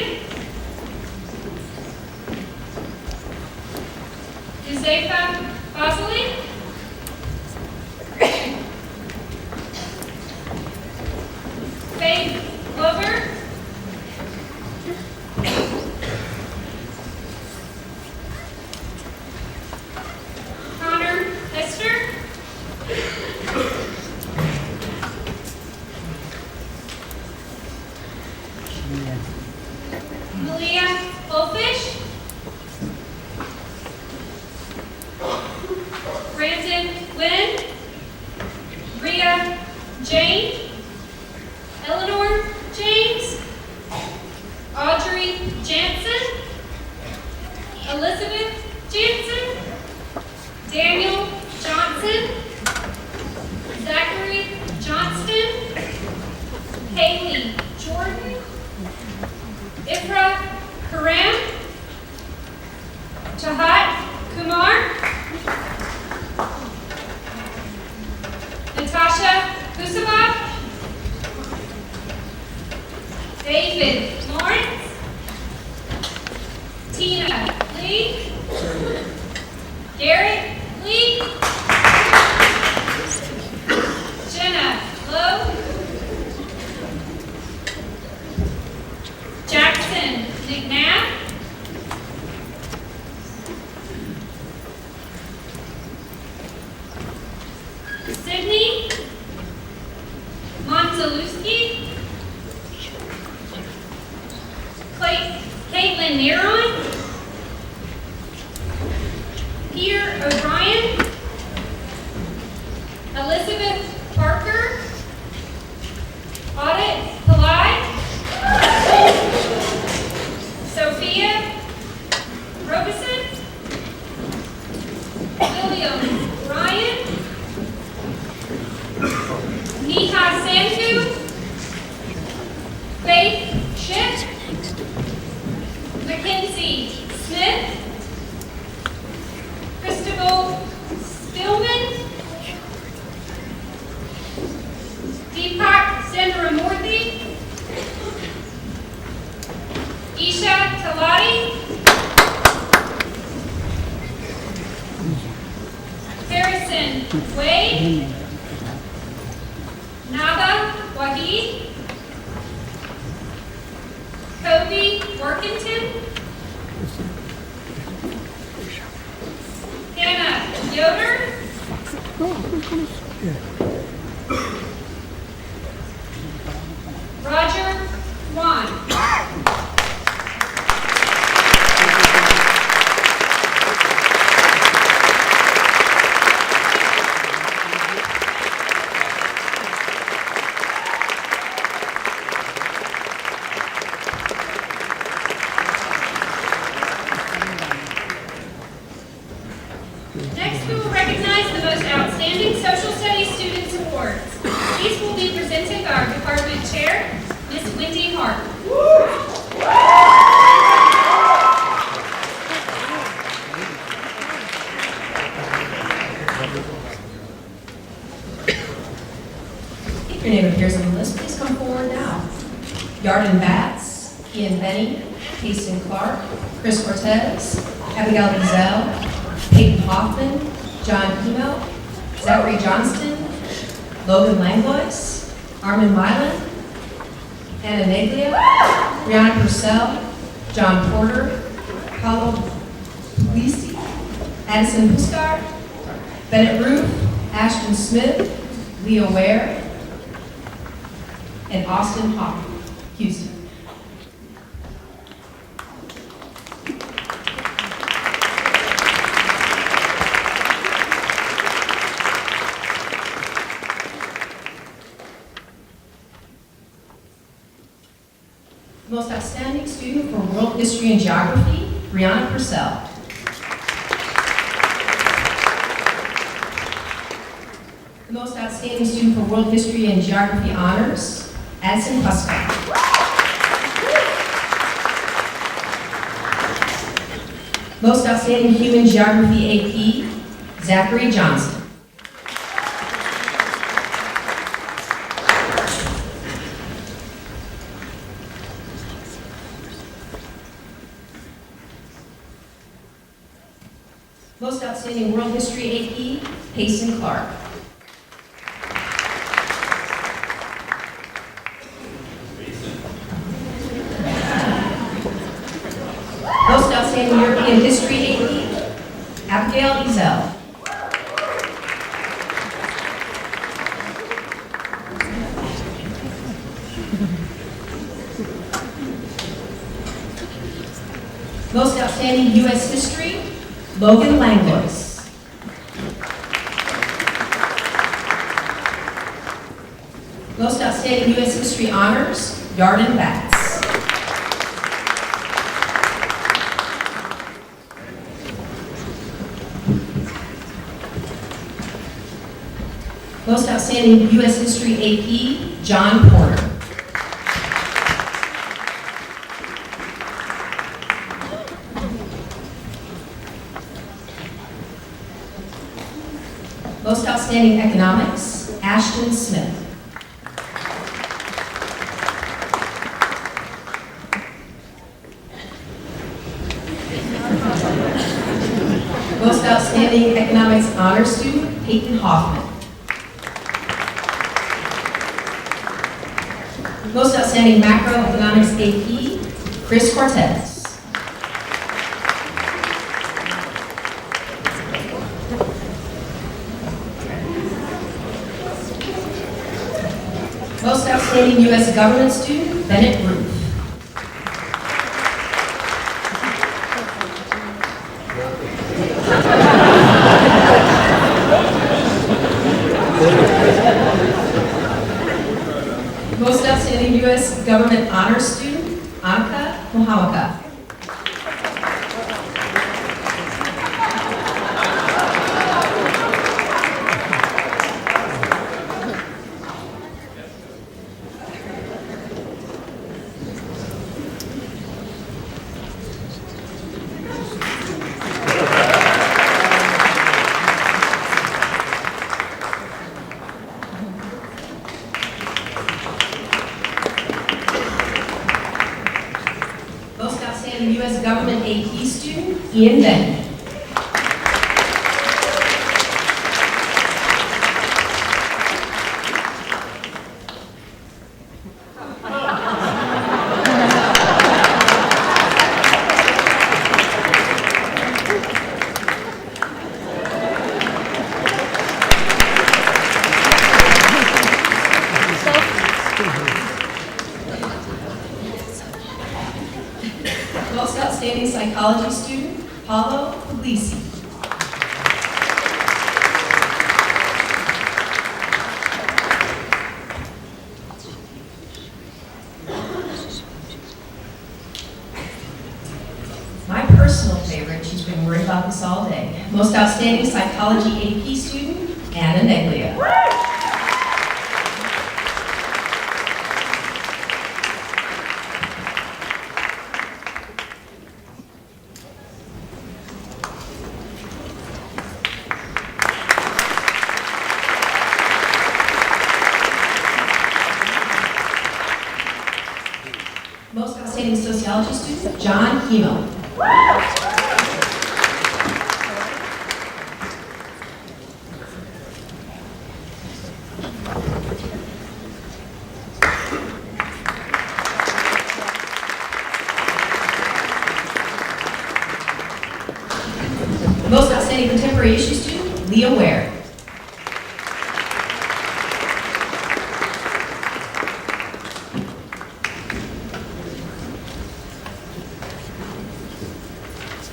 Josefa Bosley, Faith Glover, Connor Hester, Malia Bullfish, Brandon Wynn, Rhea Jane, Eleanor James, Audrey Jansen, Elizabeth Jansen, Daniel Johnson, Zachary Johnston, Haley Jordan, Ifra Karam, Chahat Kumar, Natasha Kusabov, David Lawrence, Tina Lee, Garrett Lee, Jenna Lowe, Jackson McNabb, Sydney Monteluski, Caitlin Neron, Peter O'Brien, Elizabeth Parker, Audit Pillai, Sophia Robeson, William Ryan, Neha Santu, Faith Schiff, Mackenzie Smith, Christabel Stillman, Deepak Sundaramurthy, Isha Talati, Harrison Wade, Naba Wahid, Kobe Workington, Hannah Yoder, Roger Wan. Next, we will recognize the most outstanding social studies students awards. These will be presented by our department chair, Ms. Wendy Hart. If your name appears on the list, please come forward now. Yarden Batts, Ian Benny, Hasten Clark, Chris Cortez, Abigail Gazelle, Peyton Hoffman, John Emo, Zachary Johnston, Logan Langlois, Armin Milan, Anna Neglia, Brianna Purcell, John Porter, Paulo Puglisi, Addison Puskar, Bennett Roof, Ashton Smith, Leo Ware, and Austin Houston. Most outstanding student for World History and Geography, Brianna Purcell. The most outstanding student for World History and Geography Honors, Addison Puska. Most outstanding Human Geography AP, Zachary Johnson. Most outstanding World History AP, Payson Clark. Most outstanding European History AP, Abigail Ezel. Most outstanding U.S. History, Logan Langlois. Most outstanding U.S. History Honors, Yarden Batts. Most outstanding U.S. History AP, John Porter. Most outstanding economics, Ashton Smith. Most outstanding economics honor student, Peyton Hoffman. Most outstanding macroeconomics AP, Chris Cortez. Most outstanding U.S. government student, Bennett Roof. Most outstanding U.S. government honors student, Anka Mohamaka. U.S. Government AP student, Ian Benny. Most outstanding psychology student, Paulo Puglisi. My personal favorite, she's been worried about this all day. Most outstanding psychology AP student, Anna Neglia. Most outstanding sociology student, John Hemo. Most outstanding contemporary issue student, Leah Ware.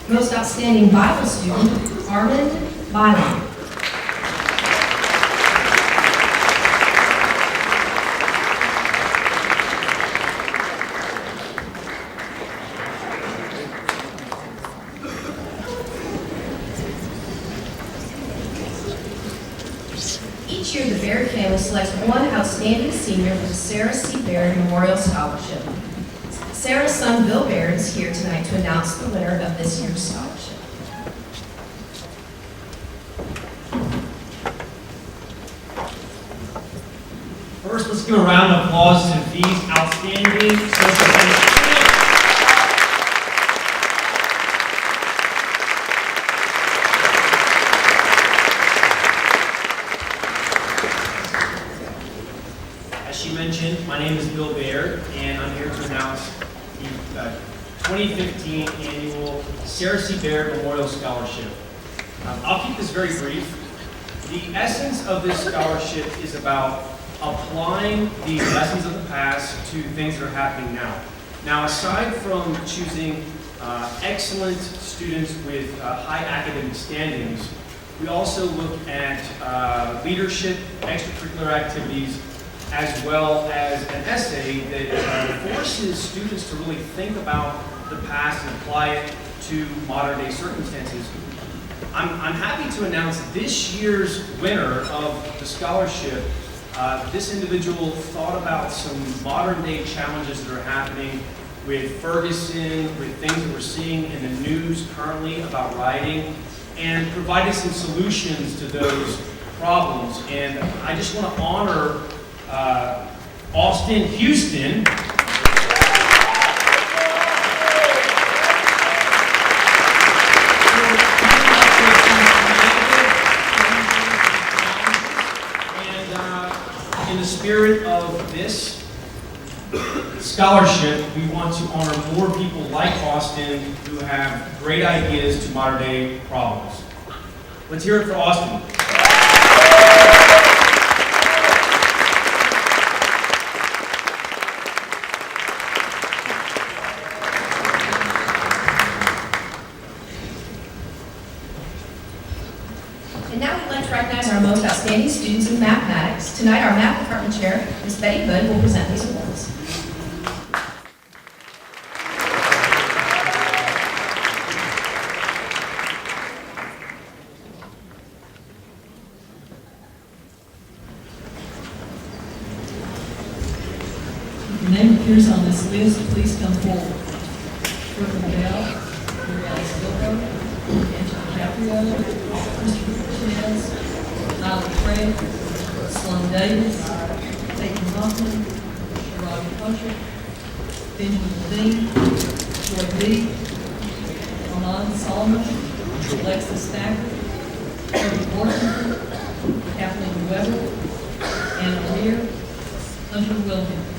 Most outstanding Bible student, Armand Byron. Each year, the Baird family selects one outstanding senior for the Sarah C. Baird Memorial Scholarship. Sarah's son, Bill Baird, is here tonight to announce the winner of this year's scholarship. First, let's give a round of applause to these outstanding social studies students. As she mentioned, my name is Bill Baird, and I'm here to announce the 2015 annual Sarah C. Baird Memorial Scholarship. I'll keep this very brief. The essence of this scholarship is about applying the lessons of the past to things that are happening now. Now, aside from choosing excellent students with high academic standings, we also look at leadership, extracurricular activities, as well as an essay that forces students to really think about the past and apply it to modern day circumstances. I'm happy to announce this year's winner of the scholarship. This individual thought about some modern day challenges that are happening with Ferguson, with things that we're seeing in the news currently about rioting, and provided some solutions to those problems. And I just want to honor Austin Houston. And in the spirit of this scholarship, we want to honor more people like Austin who have great ideas to modern day problems. Let's hear it for Austin. And now we'd like to recognize our most outstanding students in mathematics. Tonight, our math department chair, Ms. Betty Hood, will present these awards. If your name appears on this list, please come forward. Brooklyn Bell, Muriel Silva, Angela DiCaprio, Christopher Cortez, Nyla Craig, Sloan Davis, Peyton Hoffman, Robbie Patrick, Benjamin Levine, Joy B, Alon Solomon, Alexis Stacker, Kirby Washington, Kathleen Weber, Anna Lear, Hunter Williams.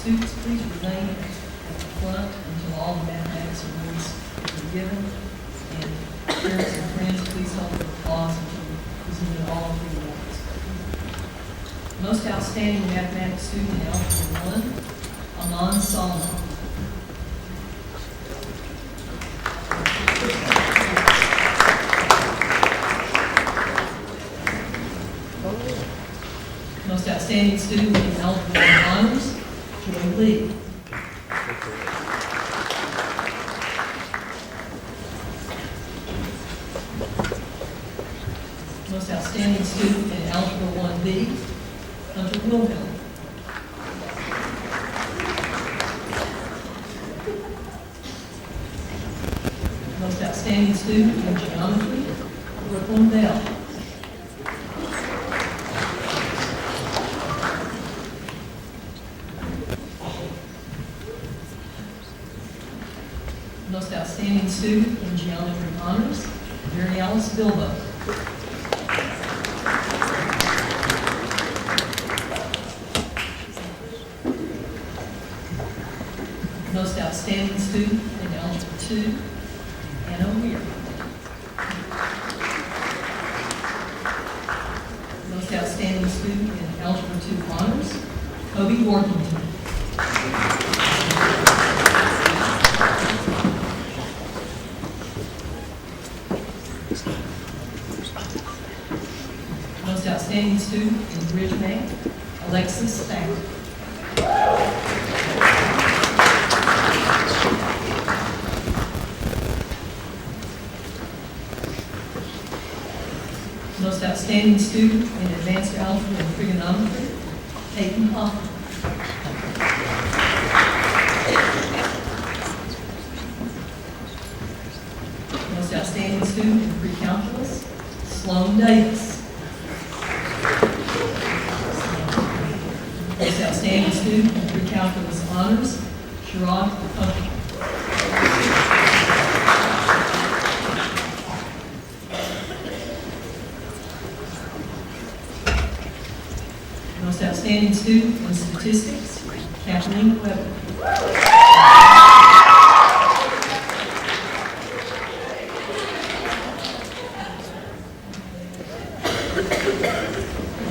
Students, please remain at the front until all the mathematics awards are given. And parents and friends, please hold the applause until we present all of the awards. Most outstanding mathematics student in Algebra 1, Alon Solomon. Most outstanding student in Algebra 1 Honors, Joy Lee. Most outstanding student in Algebra 1B, Hunter Wilhelm. Most outstanding student in geometry, Brooklyn Bell. Most outstanding outstanding student in geometry honors, Mary Alice Bilbo. Most outstanding student in algebra 2, Anna Weir. Most outstanding student in algebra 2 honors, Kobe Worthington. Most outstanding student in bridge math, Alexis Thacker. Most outstanding student in advanced algebra and trigonometry, Peyton Hoffman. Most outstanding student in pre-calculus, Sloan Davis. Most outstanding student in pre-calculus honors, Sherrod Coker. Most outstanding student in statistics, Kathleen Weber.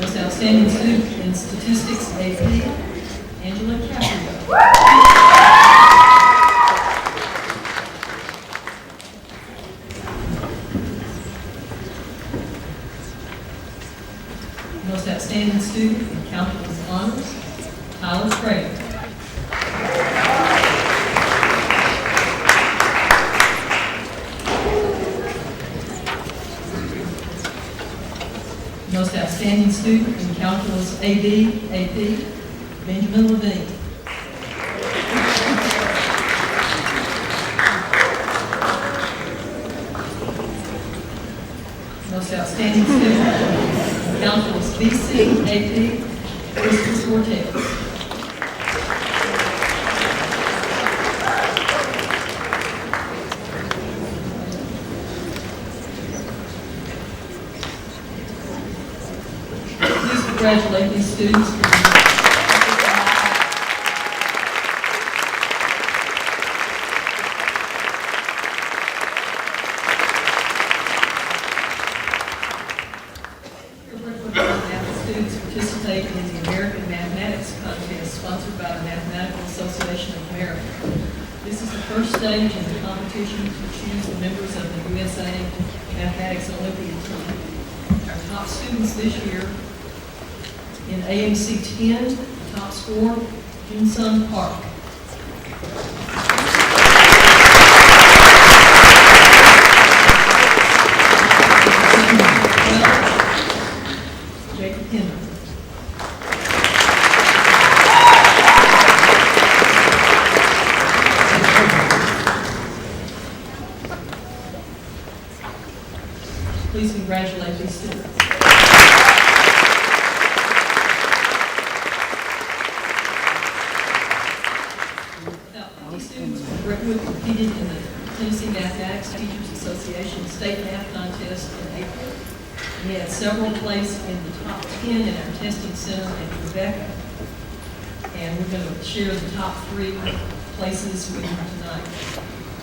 Most outstanding student in statistics, AP, Angela Caprio. Most outstanding student in calculus honors, Tyler Craig. Most outstanding student in calculus AP, Benjamin Levine. Most outstanding student in calculus BC, AP, Christmas Cortez. Please congratulate these students. Students participate in the American Mathematics Contest sponsored by the Mathematical Association of America. This is the first stage in the competition to choose the members of the USA Mathematics Olympiad team. Our top students this year in AAC 10, the top scorer, Jin-Sung Park. Jacob Henry. Please congratulate these students. Now, these students from Brentwood competed in the Tennessee Mathematics Teachers Association State Math Contest in April. We had several placed in the top 10 in our testing center in Rebecca. And we're going to share the top 3 places with you tonight.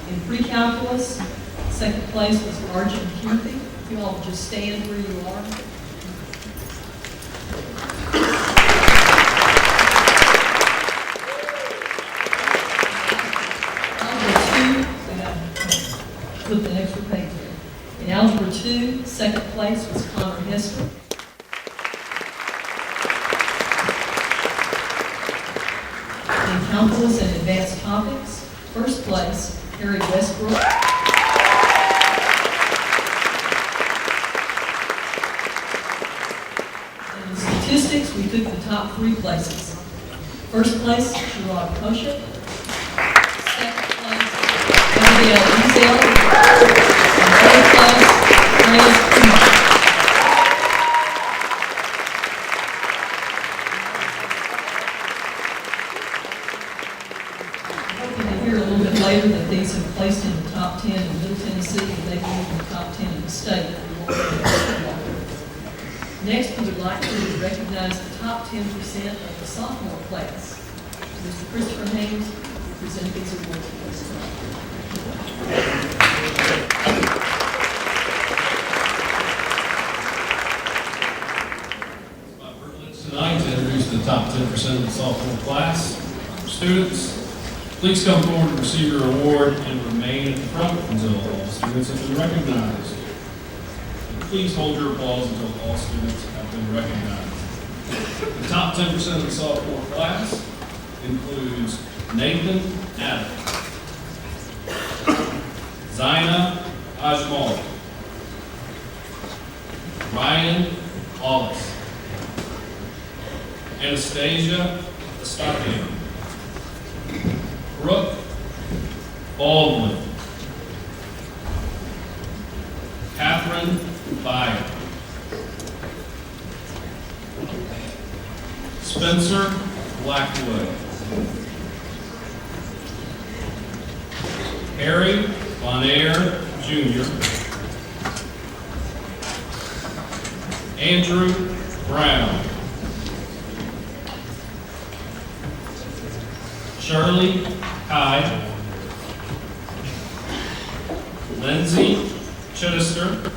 In pre-calculus, second place was Arjun Kirthi. If you all just stand where you are. Flip the extra page there. In algebra 2, second place was Connor Hester. In calculus and advanced topics, first place, Harry Westbrook. And in statistics, we took the top 3 places. First place, Sherrod Koshik. Second place, Gabrielle Ezel. And third place, Reyes Kumar. Hoping to hear a little bit later that these have placed in the top 10 Next, we would like to recognize the top 10% of the sophomore class. Mr. Christopher Haynes will present these awards to us tonight. It's my privilege tonight to introduce the top 10% of the sophomore class. Students, please come forward and receive your award and remain at the front until all students have been recognized. And please hold your applause until all students have been recognized. The top 10% of the sophomore class includes Nathan Adams, Zaina Ajmal, Ryan Hollis, Anastasia Estacio, Brooke Baldwin, Catherine Byer, Spencer Blackwood, Harry Bonaire Jr., Andrew Brown, Shirley Hyde, Lindsay Chittister,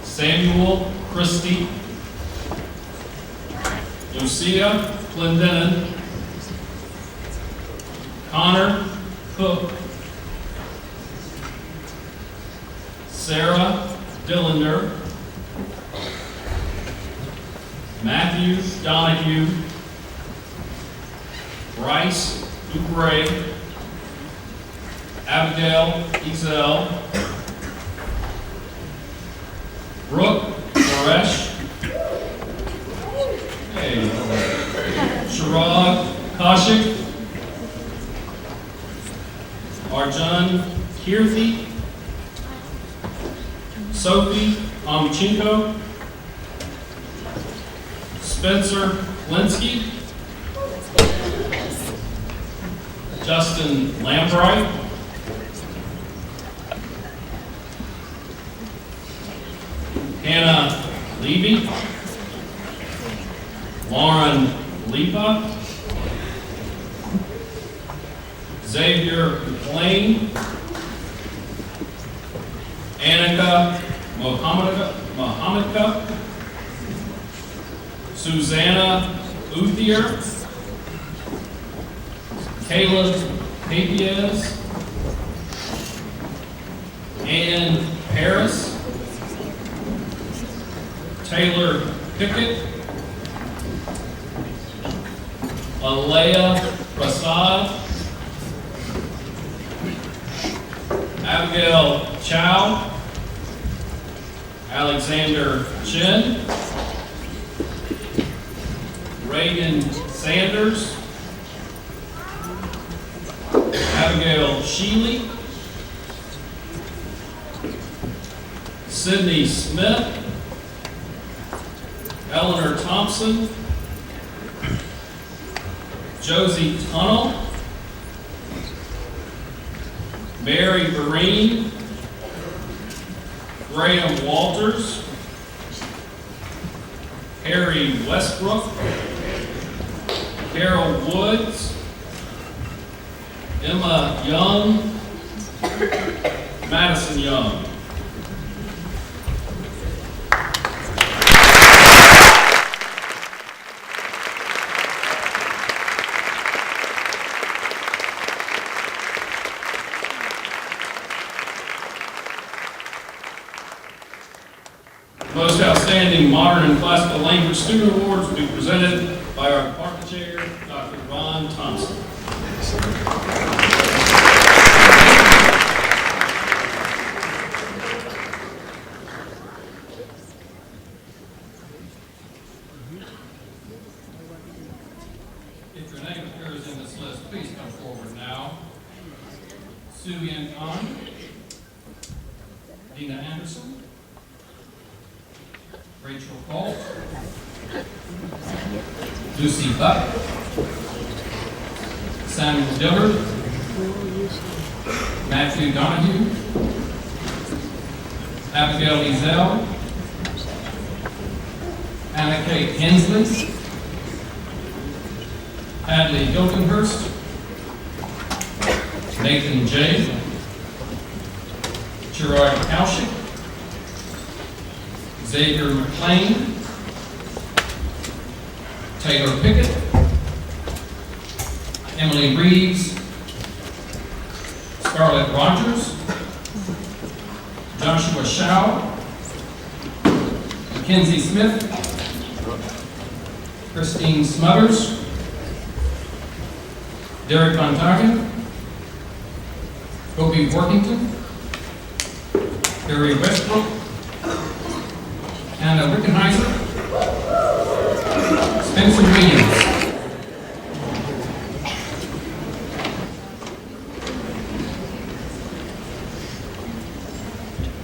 Samuel Christie, Lucia Clendenin, Connor Cook, Sarah Dillender, Matthew Donahue, Bryce Dubray, Abigail Ezel, Brooke Koresh, Sharad Kaushik, Arjun Kirthi, Sophie Omchenko, Spencer Linsky, Justin Lambright, Hannah Levy, Lauren Lipa, Xavier McLean, Annika Mohammadka, Susanna Uthier, Caleb Papiez, Ann Harris, Taylor Pickett, Alea Prasad, Abigail Chow, Alexander Chin, Reagan Sanders, Abigail Sheely, Sydney Smith, Eleanor Thompson, Josie Tunnell, Mary Vereen, Graham Walters, Harry Westbrook, Carol Woods, Emma Young, Madison Young. Most Outstanding Modern and Classical Language Student Awards will be presented by our department chair, Dr. Ron Thompson. If your name appears in this list, please come forward now. Sue Yen Khan, Dina Anderson, Rachel Colt, Lucy Buck, Samuel Dillard, Matthew Donahue, Abigail Ezel, Anna Kate Hensley, Hadley Hilkenhurst, Nathan J., Gerard Kaushik, Xavier McLean, Taylor Pickett, Emily Reeves, Scarlett Rogers, Joshua Shaw, Mackenzie Smith, Christine Smothers, Derek Von Targen, Kobe Workington, Barry Westbrook, Anna Wickenheiser, Spencer Williams.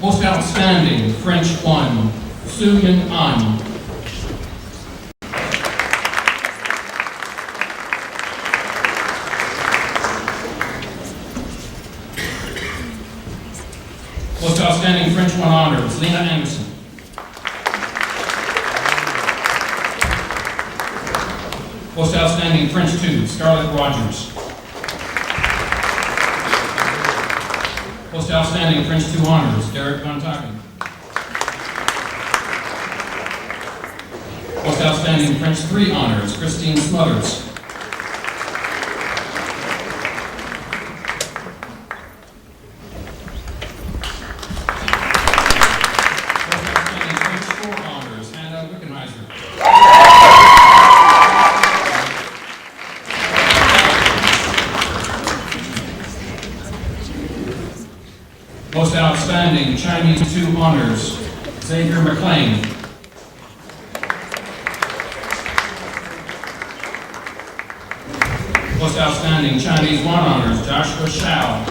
Most outstanding, French 1, Su Min An. Most outstanding French 1 honors, Lena Anderson. Most outstanding French 2, Scarlett Rogers. Most outstanding French 2 honors, Derek Von Targen. Most outstanding French 3 honors, Christine Smothers. Most outstanding Chinese 2 honors, Xavier McLean. Most outstanding Chinese 1 honors, Joshua Shao.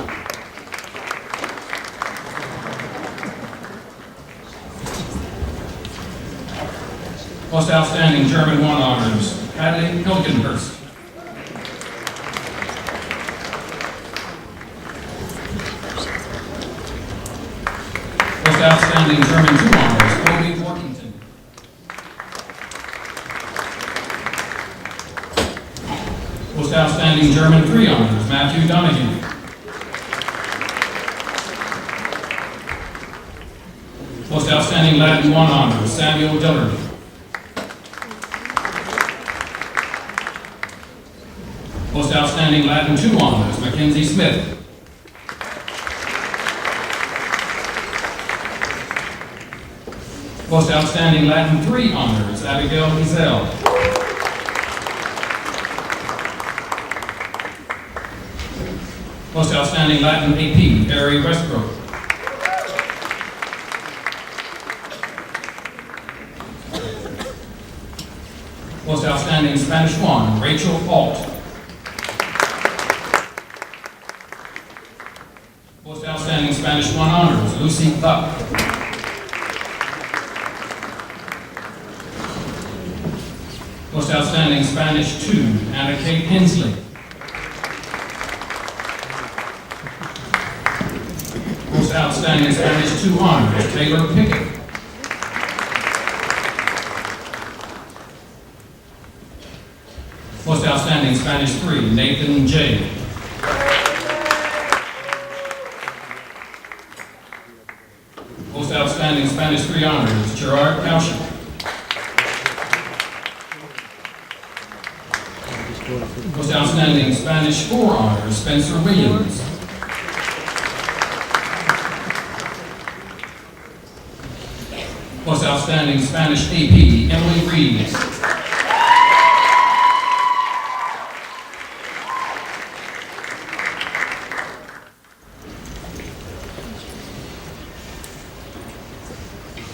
Most outstanding German 1 honors, Hadley Hilgenhurst. Most outstanding German 2 honors, Kobe Workington. Most outstanding German 3 honors, Matthew Donahue. Most outstanding Latin 1 honors, Samuel Dillard. Most outstanding Latin 2 honors, Mackenzie Smith. Most outstanding Latin 3 honors, Abigail Ezel. Most outstanding Latin AP, Barry Westbrook. Most outstanding Spanish 1, Rachel Alt. Most outstanding Spanish 1 honors, Lucy Buck. Most outstanding Spanish 2, Anna Kate Hensley. Most outstanding Spanish 2 honors, Taylor Pickett. Most outstanding Spanish 3, Nathan J. Most outstanding Spanish 3 honors, Gerard Kaushik. Most outstanding Spanish 4 honors, Spencer Williams. Most outstanding Spanish AP, Emily Reeves.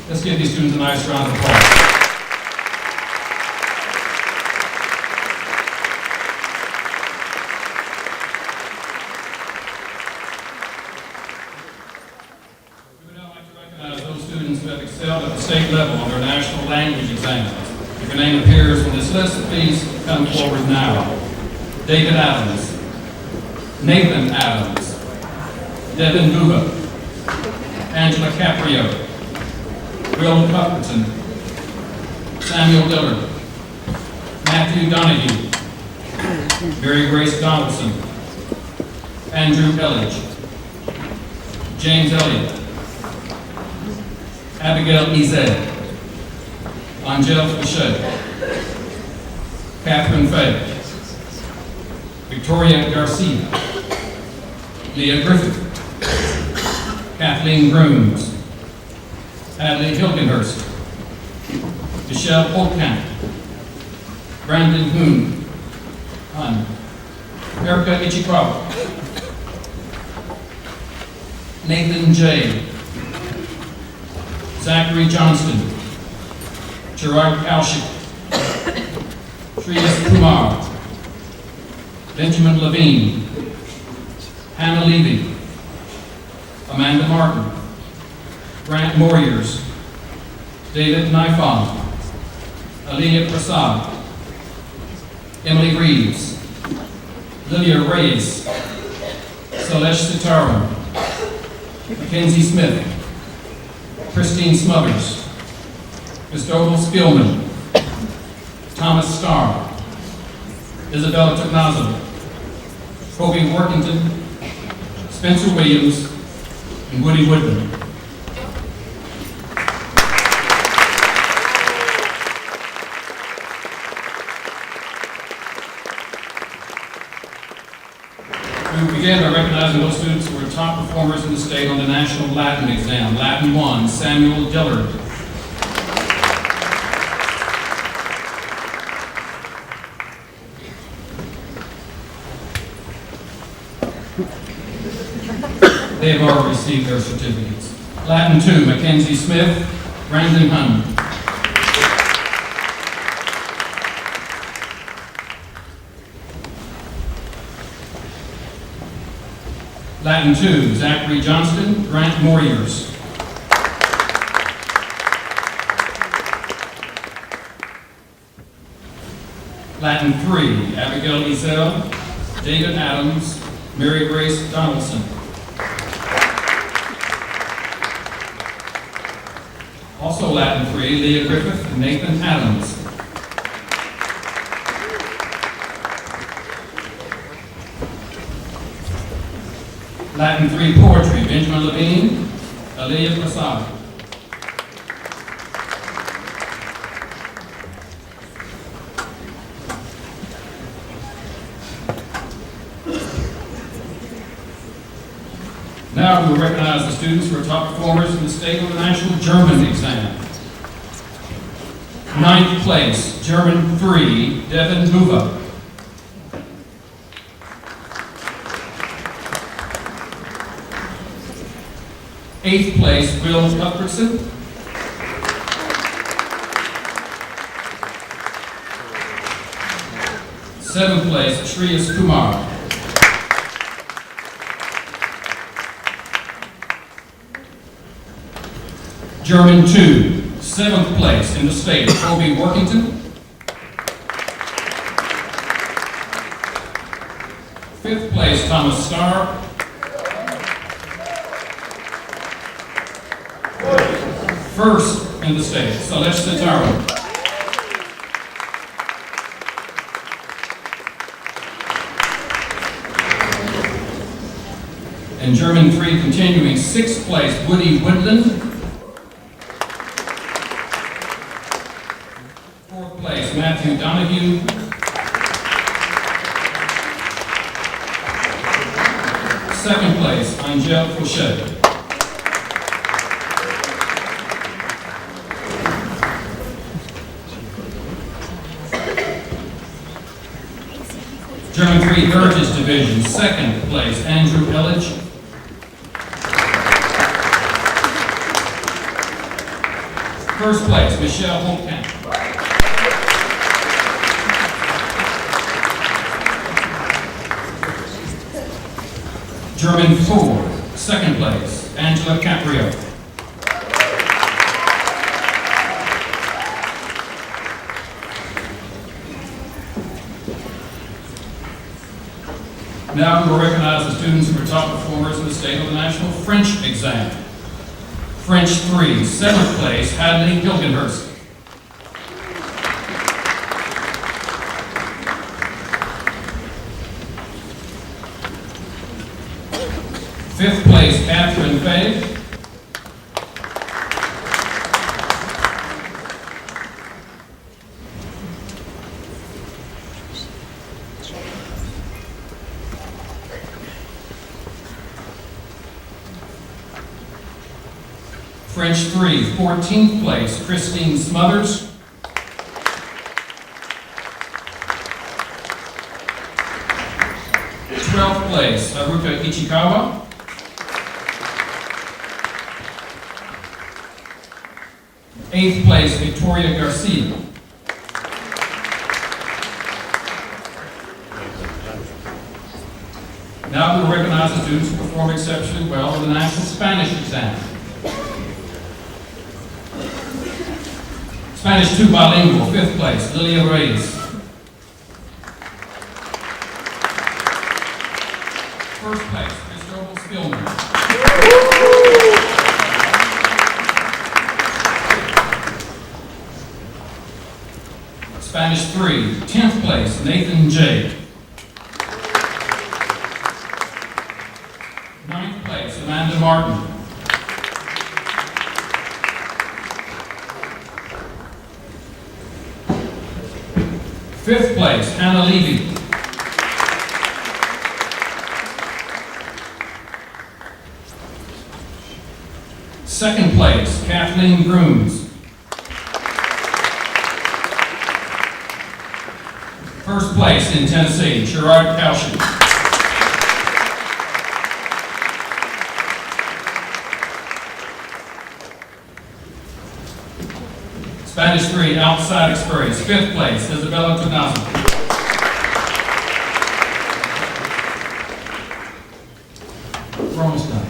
Let's give these students a nice round of applause. Who have excelled at the state level on their national language exams. If your name appears on this list, please come forward now. David Adams, Nathan Adams, Devin Guba, Angela Caprio, Will Cuthbertson, Samuel Dillard, Matthew Donahue, Mary Grace Donaldson, Andrew Elledge, James Elliott, Abigail Ezed, Angel Fouché, Catherine Fay, Victoria Garcia, Leah Griffith, Kathleen Grooms, Adley Hilgenhurst, Michelle Holtkamp, Brandon Hahn, Erica Ichikawa, Nathan J., Zachary Johnston, Gerard Kaushik, Shreyas Kumar, Benjamin Levine, Hannah Levy, Amanda Martin, Grant Moriers, David Nifon, Aliyah Prasad, Emily Reeves, Lilia Reyes, Salesh Sitaram, Mackenzie Smith, Christine Smothers, Cristobal Spielman, Thomas Starr, Isabella Tuknazo, Kobe Workington, Spencer Williams, and Woody Woodman. We will begin by recognizing those students who are top performers in the state on the National Latin Exam. Latin 1, Samuel Dillard. They have already received their certificates. Latin 2, Mackenzie Smith, Brandon Hahn. Latin 2, Zachary Johnston, Grant Moriers. Latin 3, Abigail Ezell, David Adams, Mary Grace Donaldson. Also Latin 3, Leah Griffith and Nathan Adams. Latin 3, Poetry, Benjamin Levine, Aliyah Prasad. Now we will recognize the students who are top performers in the state on the National German Exam. 9th place, German 3, Devin Muva. 8th place, Will Cuthbertson. 7th place, Shreyas Kumar. German 2, 7th place in the state, Kobe Workington. 5th place, Thomas Starr. 1st in the state, Salesh Sitaram. And German 3 continuing, 6th place, Woody Woodland. 4th place, Matthew Donahue. 2nd place, Angel Fouché. German 3 Heritage Division, 2nd place, Andrew Elledge. 1st place, Michelle Holtkamp. German 4, 2nd place, Angela Caprio. Now we will recognize the students who are top performers in the state of the National French Exam. French 3, 7th place, Hadley Hilgenhurst. Fifth place, Catherine Fay. French 3, 14th place, Christine Smothers. Twelfth place, Haruka Ichikawa. Eighth place, Victoria Garcia. Now we will recognize the students who perform exceptionally well in the National Spanish exam. Spanish 2 bilingual, 5th place, Lilia Reyes. First place, Cristobal Spillman. Spanish 3, 10th place, Nathan J. 9th place, Amanda Martin. 5th place, Hannah Levy. 2nd place, Kathleen Grooms. 1st place in Tennessee, Sherrod Cauchy. Spanish 3, outside experience. 5th place, Isabella Tonazo. We're almost done.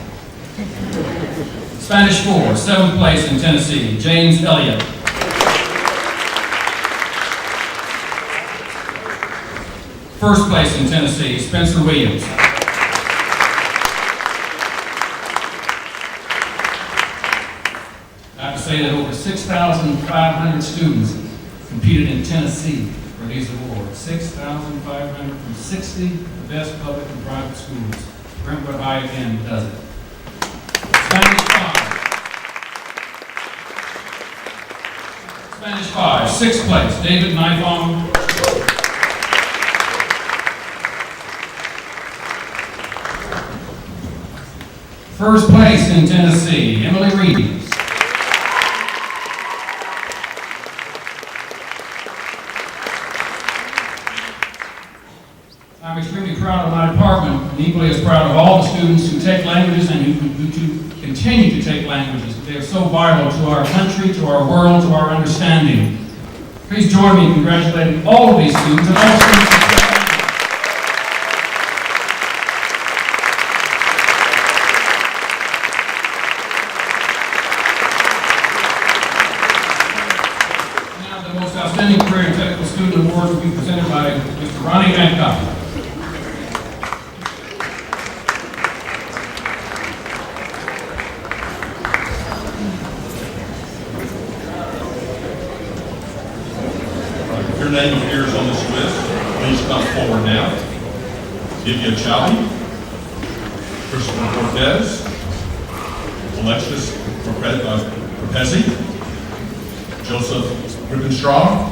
Spanish 4, 7th place in Tennessee, James Elliott. 1st place in Tennessee, Spencer Williams. I have to say that over 6,500 students competed in Tennessee for these awards. 6,500 from 60 of the best public and private schools. Brentwood High again does it. Spanish 5. Spanish 5, 6th place, David Nifong. 1st place in Tennessee, Emily Reed. I'm extremely proud of my department, and equally as proud of all the students who take languages and who continue to take languages. They are so vital to our country, to our world, to our understanding. Please join me in congratulating all of these students and all students. Outstanding Career and Technical Student Award will be presented by Mr. Ronnie Hancock. If your name appears on this list, please come forward now. Divya Chowdhury, Christopher Cortez, Alexis Propezi, Joseph Rippenstraw,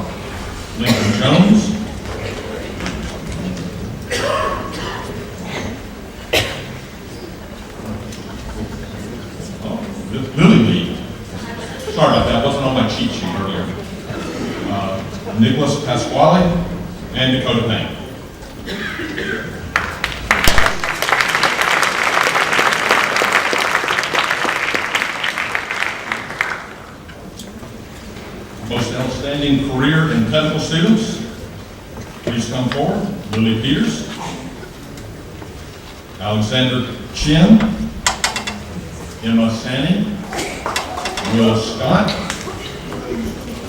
Lincoln Jones, Lily Lee. Sorry about that, wasn't on my cheat sheet earlier. Nicholas Pasquale and Dakota Payne. Most outstanding career and technical students, please come forward. Lily Peters, Alexander Chin, Emma Sanning, Will Scott,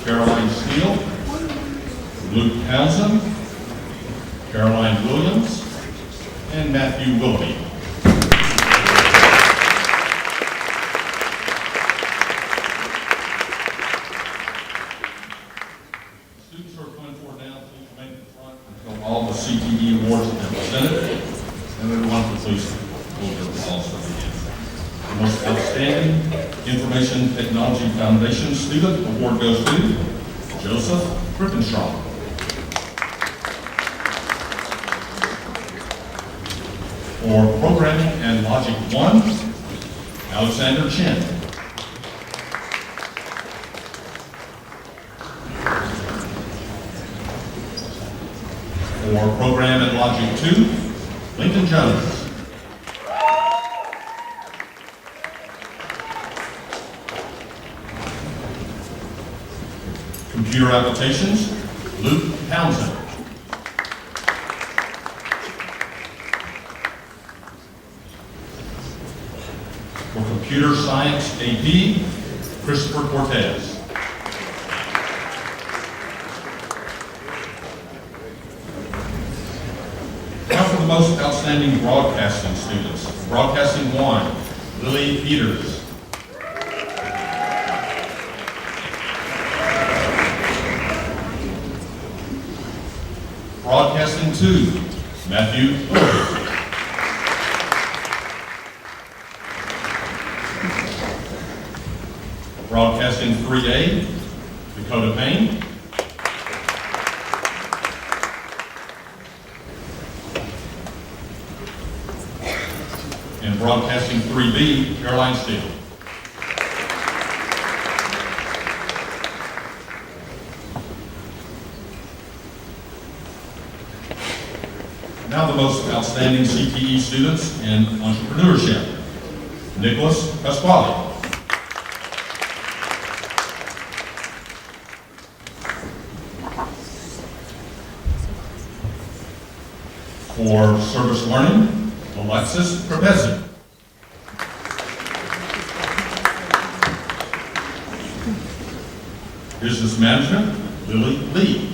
Caroline Steele, Luke Townsend, Caroline Williams, and Matthew Willoughby. Senate, and everyone at the police will also begin. The most outstanding Information Technology Foundation student award goes to Joseph Rippenstraw. For Programming and Logic 1, Alexander Chin. For Program and Logic 2, Lincoln Jones. Computer Applications, Luke Townsend. For Computer Science AP, Christopher Cortez. Now for the most outstanding broadcasting students. Broadcasting 1, Lily Peters. Broadcasting 2, Matthew Lewis. Broadcasting 3A, Dakota Payne. And Broadcasting 3B, Caroline Steele. Now the most outstanding CTE students in entrepreneurship. Nicholas Pasquale. For service learning, Alexis Krepesi. Business management, Lily Lee.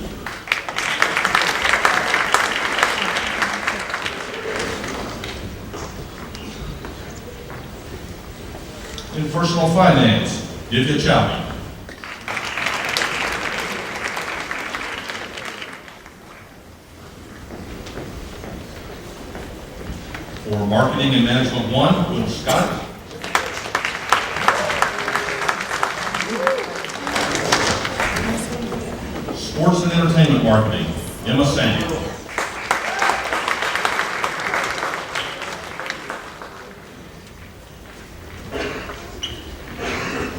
In personal finance, Divya Chowdhury. For marketing and management 1, Will Scott. Sports and entertainment marketing, Emma Sand.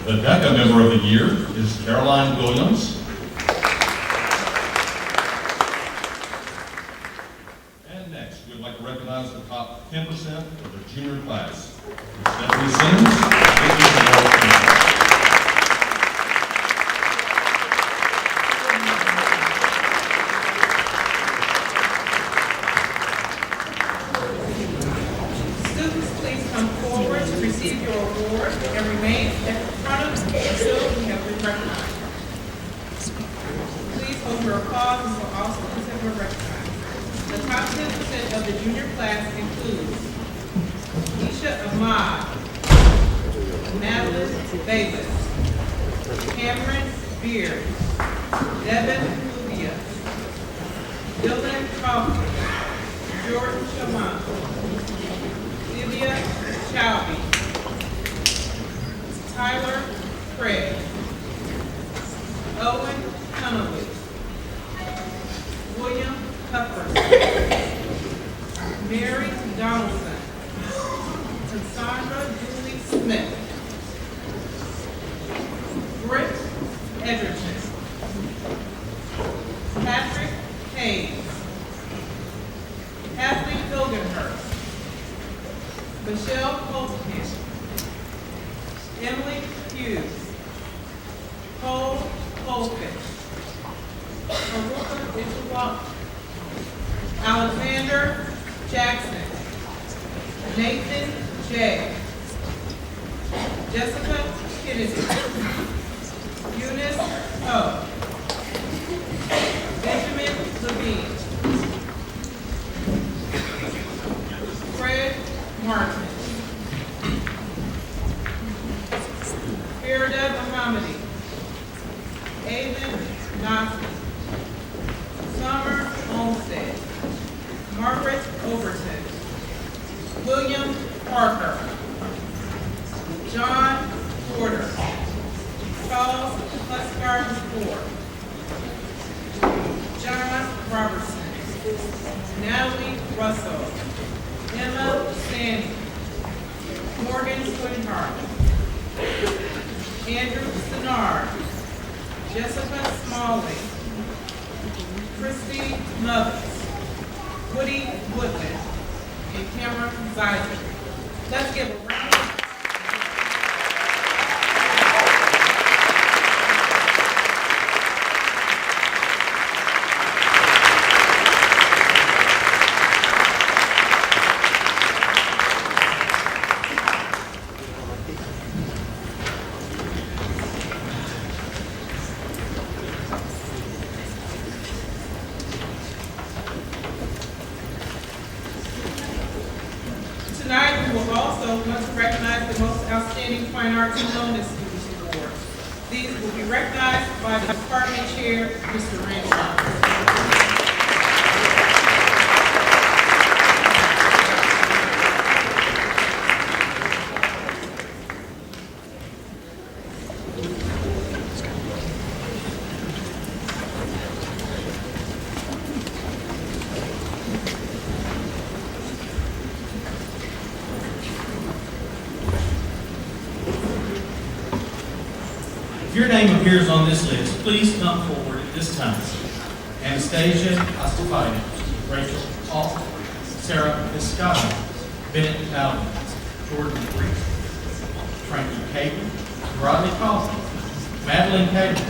The DECA member of the year is Caroline Williams. And next, we'd like to recognize the top 10% of the junior class. Stephanie Sims, Vicky Moore. Students, please come forward to receive your award and remain at the front of the until you have been recognized. Please hold your applause until all students have been recognized. The top 10% of the junior class includes Isha Ahmad, Madeline Bayless, Cameron Beard, Devin Rubia, Dylan Coffey, Jordan Shaman, Divya Chowdhury, Tyler Craig, Owen Tunaway, William Pepper, Mary Donaldson, Cassandra Julie Smith, Britt Edgerton, Patrick Hayes, Kathleen Hilgenhurst, Michelle Holtzkamp, Emily Hughes, Cole Colfish, Aruka Ishawak, Alexander Jackson, Nathan J, Jessica Kennedy, Eunice Ho, Benjamin Levine, Fred Martin, Firda Mohammadi, Aiden Nassi, Summer Olmstead, Mark Margaret Overton, William Parker, John Porter, Charles Husgarden Ford, John Robertson, Natalie Russell, Emma Sandy, Morgan Swinehart, Andrew Sinnard, Jessica Smalley, Christy Mothers, Woody Woodman, and Cameron Zeiser. Let's give a round of applause. Tonight, we will also want to recognize the most outstanding fine arts and wellness students award. These will be recognized by the department chair, Mr. Ransom. If your name appears on this list, please come forward at this time. Anastasia Astafida, Rachel Hall, Sarah Piscata, Bennett Bowden, Jordan Reed, Frankie Capen, Rodney Coffey, Madeline Capen,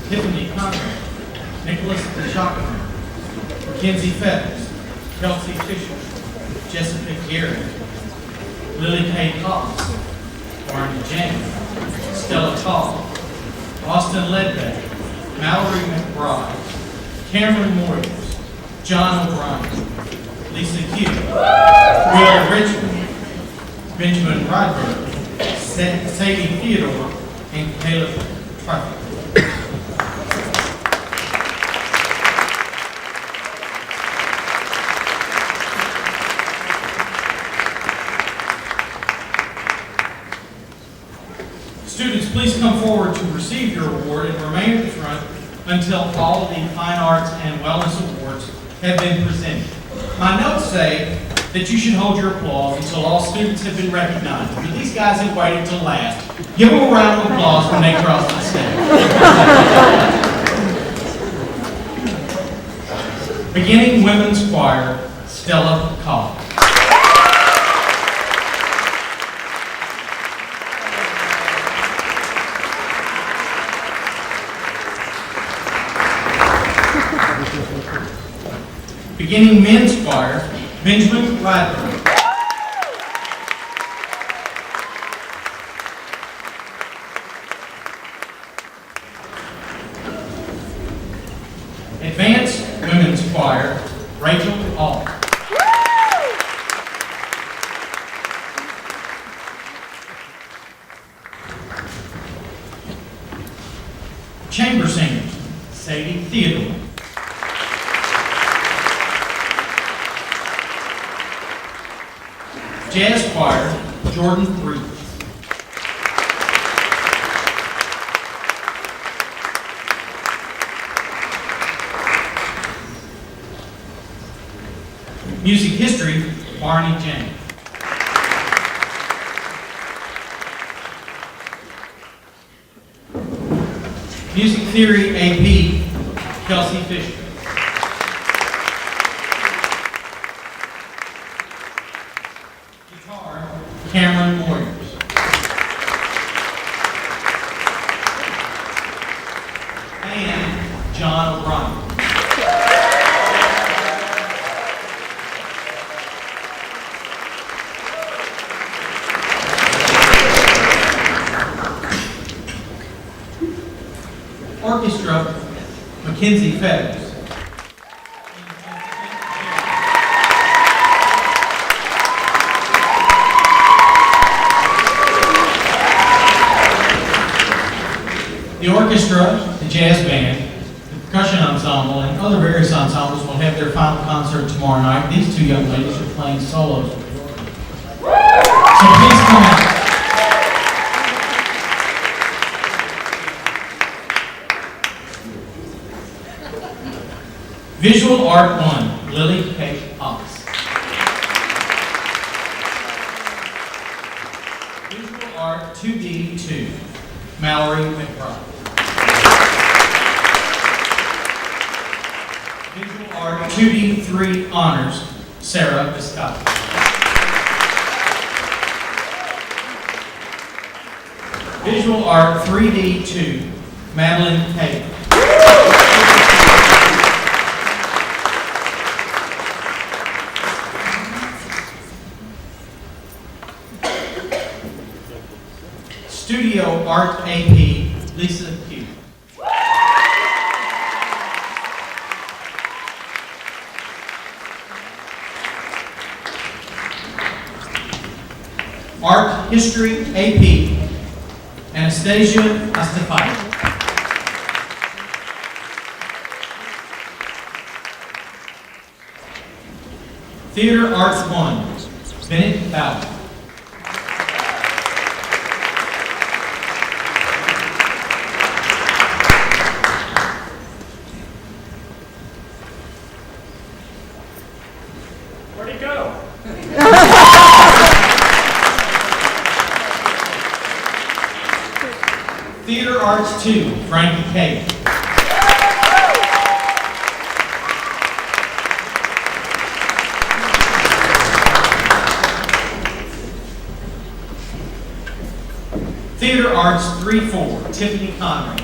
Tiffany Conrad, Nicholas Shockman, Mackenzie Feathers, Kelsey Fisher, Jessica Garrett, Lily Kay Cox, Barney James, Stella Tall, Austin Ledbetter, Mallory McBride, Cameron Moyers, John O'Brien, Lisa Q, Will Richmond, Benjamin Rydberg, Sadie Theodore, and Caleb Trifle. Students, please come forward to receive your award and remain at the front until all of the Fine Arts and Wellness Awards have been presented. My notes say that you should hold your applause until all students have been recognized, but these guys have waited till last. Give them a round of applause when they cross the stage. Beginning women's choir, Stella Cobb. Beginning men's choir, Benjamin Rydberg. Advanced women's choir, Rachel Hall. Chamber singers, Sadie Theodore. Jazz choir, Jordan Reed. Music history, Barney James. Music theory AP, Kelsey Fisher. Guitar, Cameron Moyers. And John O'Brien. Orchestra, Mackenzie Feathers. The orchestra, the jazz band, the percussion ensemble, and other various ensembles will have their final concert tomorrow night. These two young ladies are playing solos. So please come out. Visual Art 1, Lily Kate Hollis. Visual Art 2D2, Mallory McBride. Visual Art 2D3 Honors, Sarah Biscotti. Visual Art 3D2, Madeline Hay. Studio Art AP, Lisa Q. Art History AP, Anastasia Astafai. Theater Arts 1, Bennett Bauer. Where'd he go? Theater Arts 2, Frankie K. Theater Arts 3-4, Tiffany Conrad.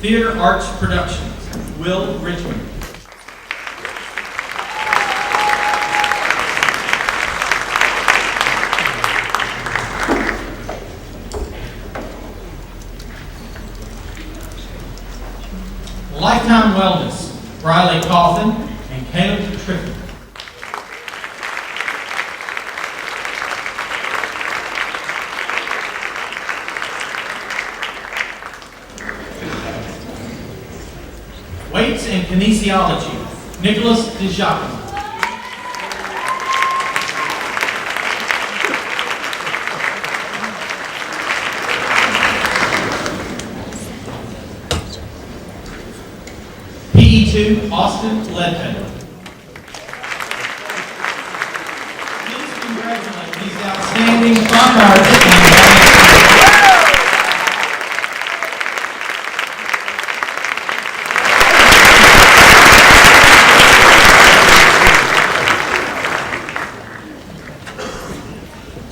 Theater Arts Productions, Will Richmond. Lifetime Wellness, Riley Coffin and Caleb Triffin. Weights and Kinesiology, Nicholas DeJacque. PE2, Austin Ledbetter. Please congratulate these outstanding fine artists.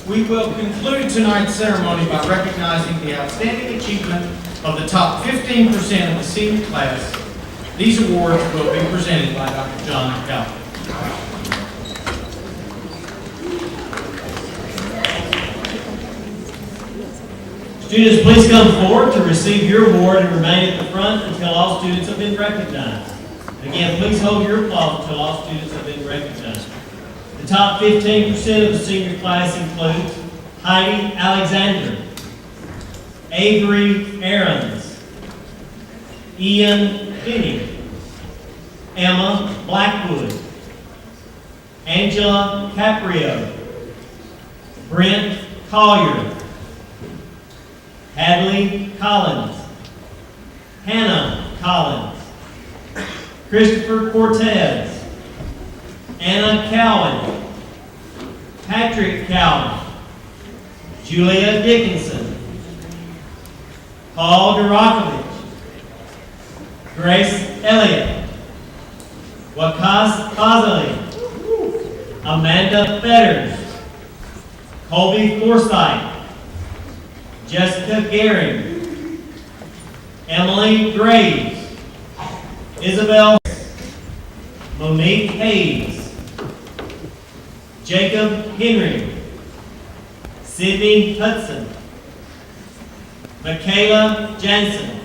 We will conclude tonight's ceremony by recognizing the outstanding achievement of the top 15% of the senior class. These awards will be presented by Dr. John Calvin. Students, please come forward to receive your award and remain at the front until all students have been recognized. Again, please hold your applause until all students have been recognized. The top 15% of the senior class includes Heidi Alexander, Avery Aarons, Ian Finney, Emma Blackwood, Angela Caprio, Brent Collier, Hadley Collins, Hannah Collins, Christopher Cortez, Anna Cowan, Patrick Cowan, Julia Dickinson, Paul Durakovich, Grace Elliott, Wakaz Fazali, Amanda Fetters, Colby Forsythe, Jessica Gehring, Emily Graves, Isabel, Monique Hayes, Jacob Henry, Sydney Hudson, Michaela Jansen,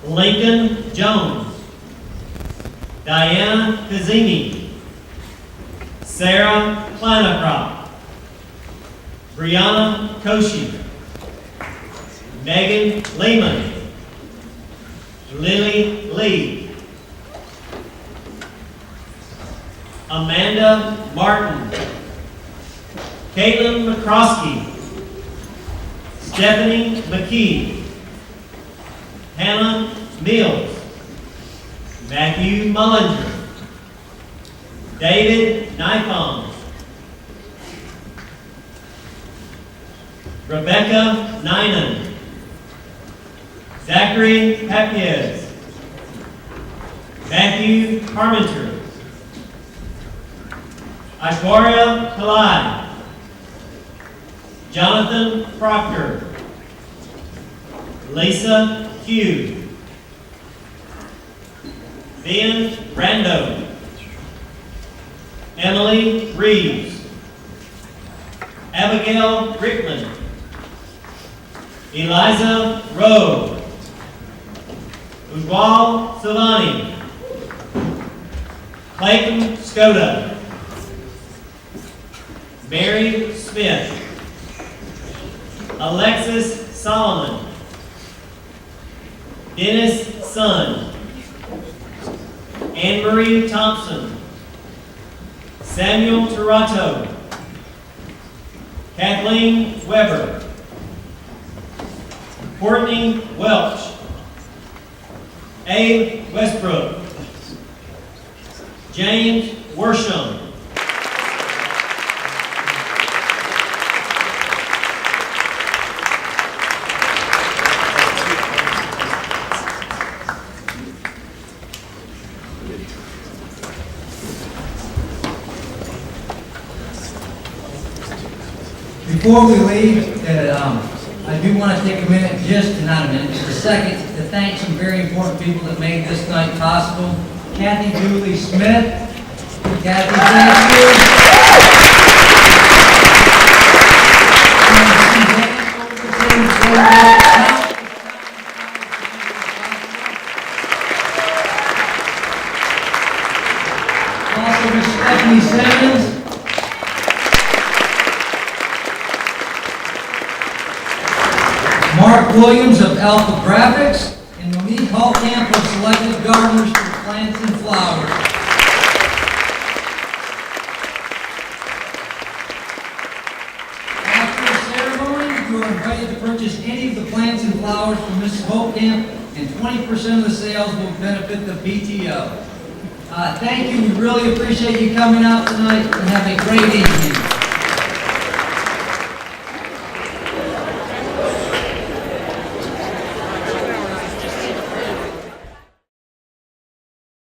Lincoln Jones, Diana Kazemi, Sarah Kleinekrop, Brianna Koshi, Megan Lehman, Lily Lee, Amanda Martin, Caitlin McCroskey, Stephanie McKee, Hannah Mills, Matthew Mullinger, David Nipon, Rebecca Ninan, Zachary Papiez, Matthew Parmenter, Aishwarya Pillai, Jonathan Proctor, Lisa Hughes, Ben Rando, Emily Reeves, Abigail Rickman, Eliza Rowe, Ujwal Silvani, Clayton Skoda, Mary Smith, Alexis Solomon, Dennis Sun, Anne-Marie Thompson, Samuel Toronto, Kathleen Weber, Courtney Welch, Abe Westbrook, James Worsham, Before we leave, I do want to take a minute, not a minute, just a second, to thank some very important people that made this night possible. Kathy Dooley Smith. Kathy, thank you. Also, Ms. Stephanie Simmons. Mark Williams of Alpha Graphics, and Monique Haltkamp of Selected Gardeners for Plants and Flowers. After the ceremony, you are invited to purchase any of the plants and flowers from Mrs. Haltkamp, and 20% of the sales will benefit the PTO. Thank you. We really appreciate you coming out tonight, and have a great evening.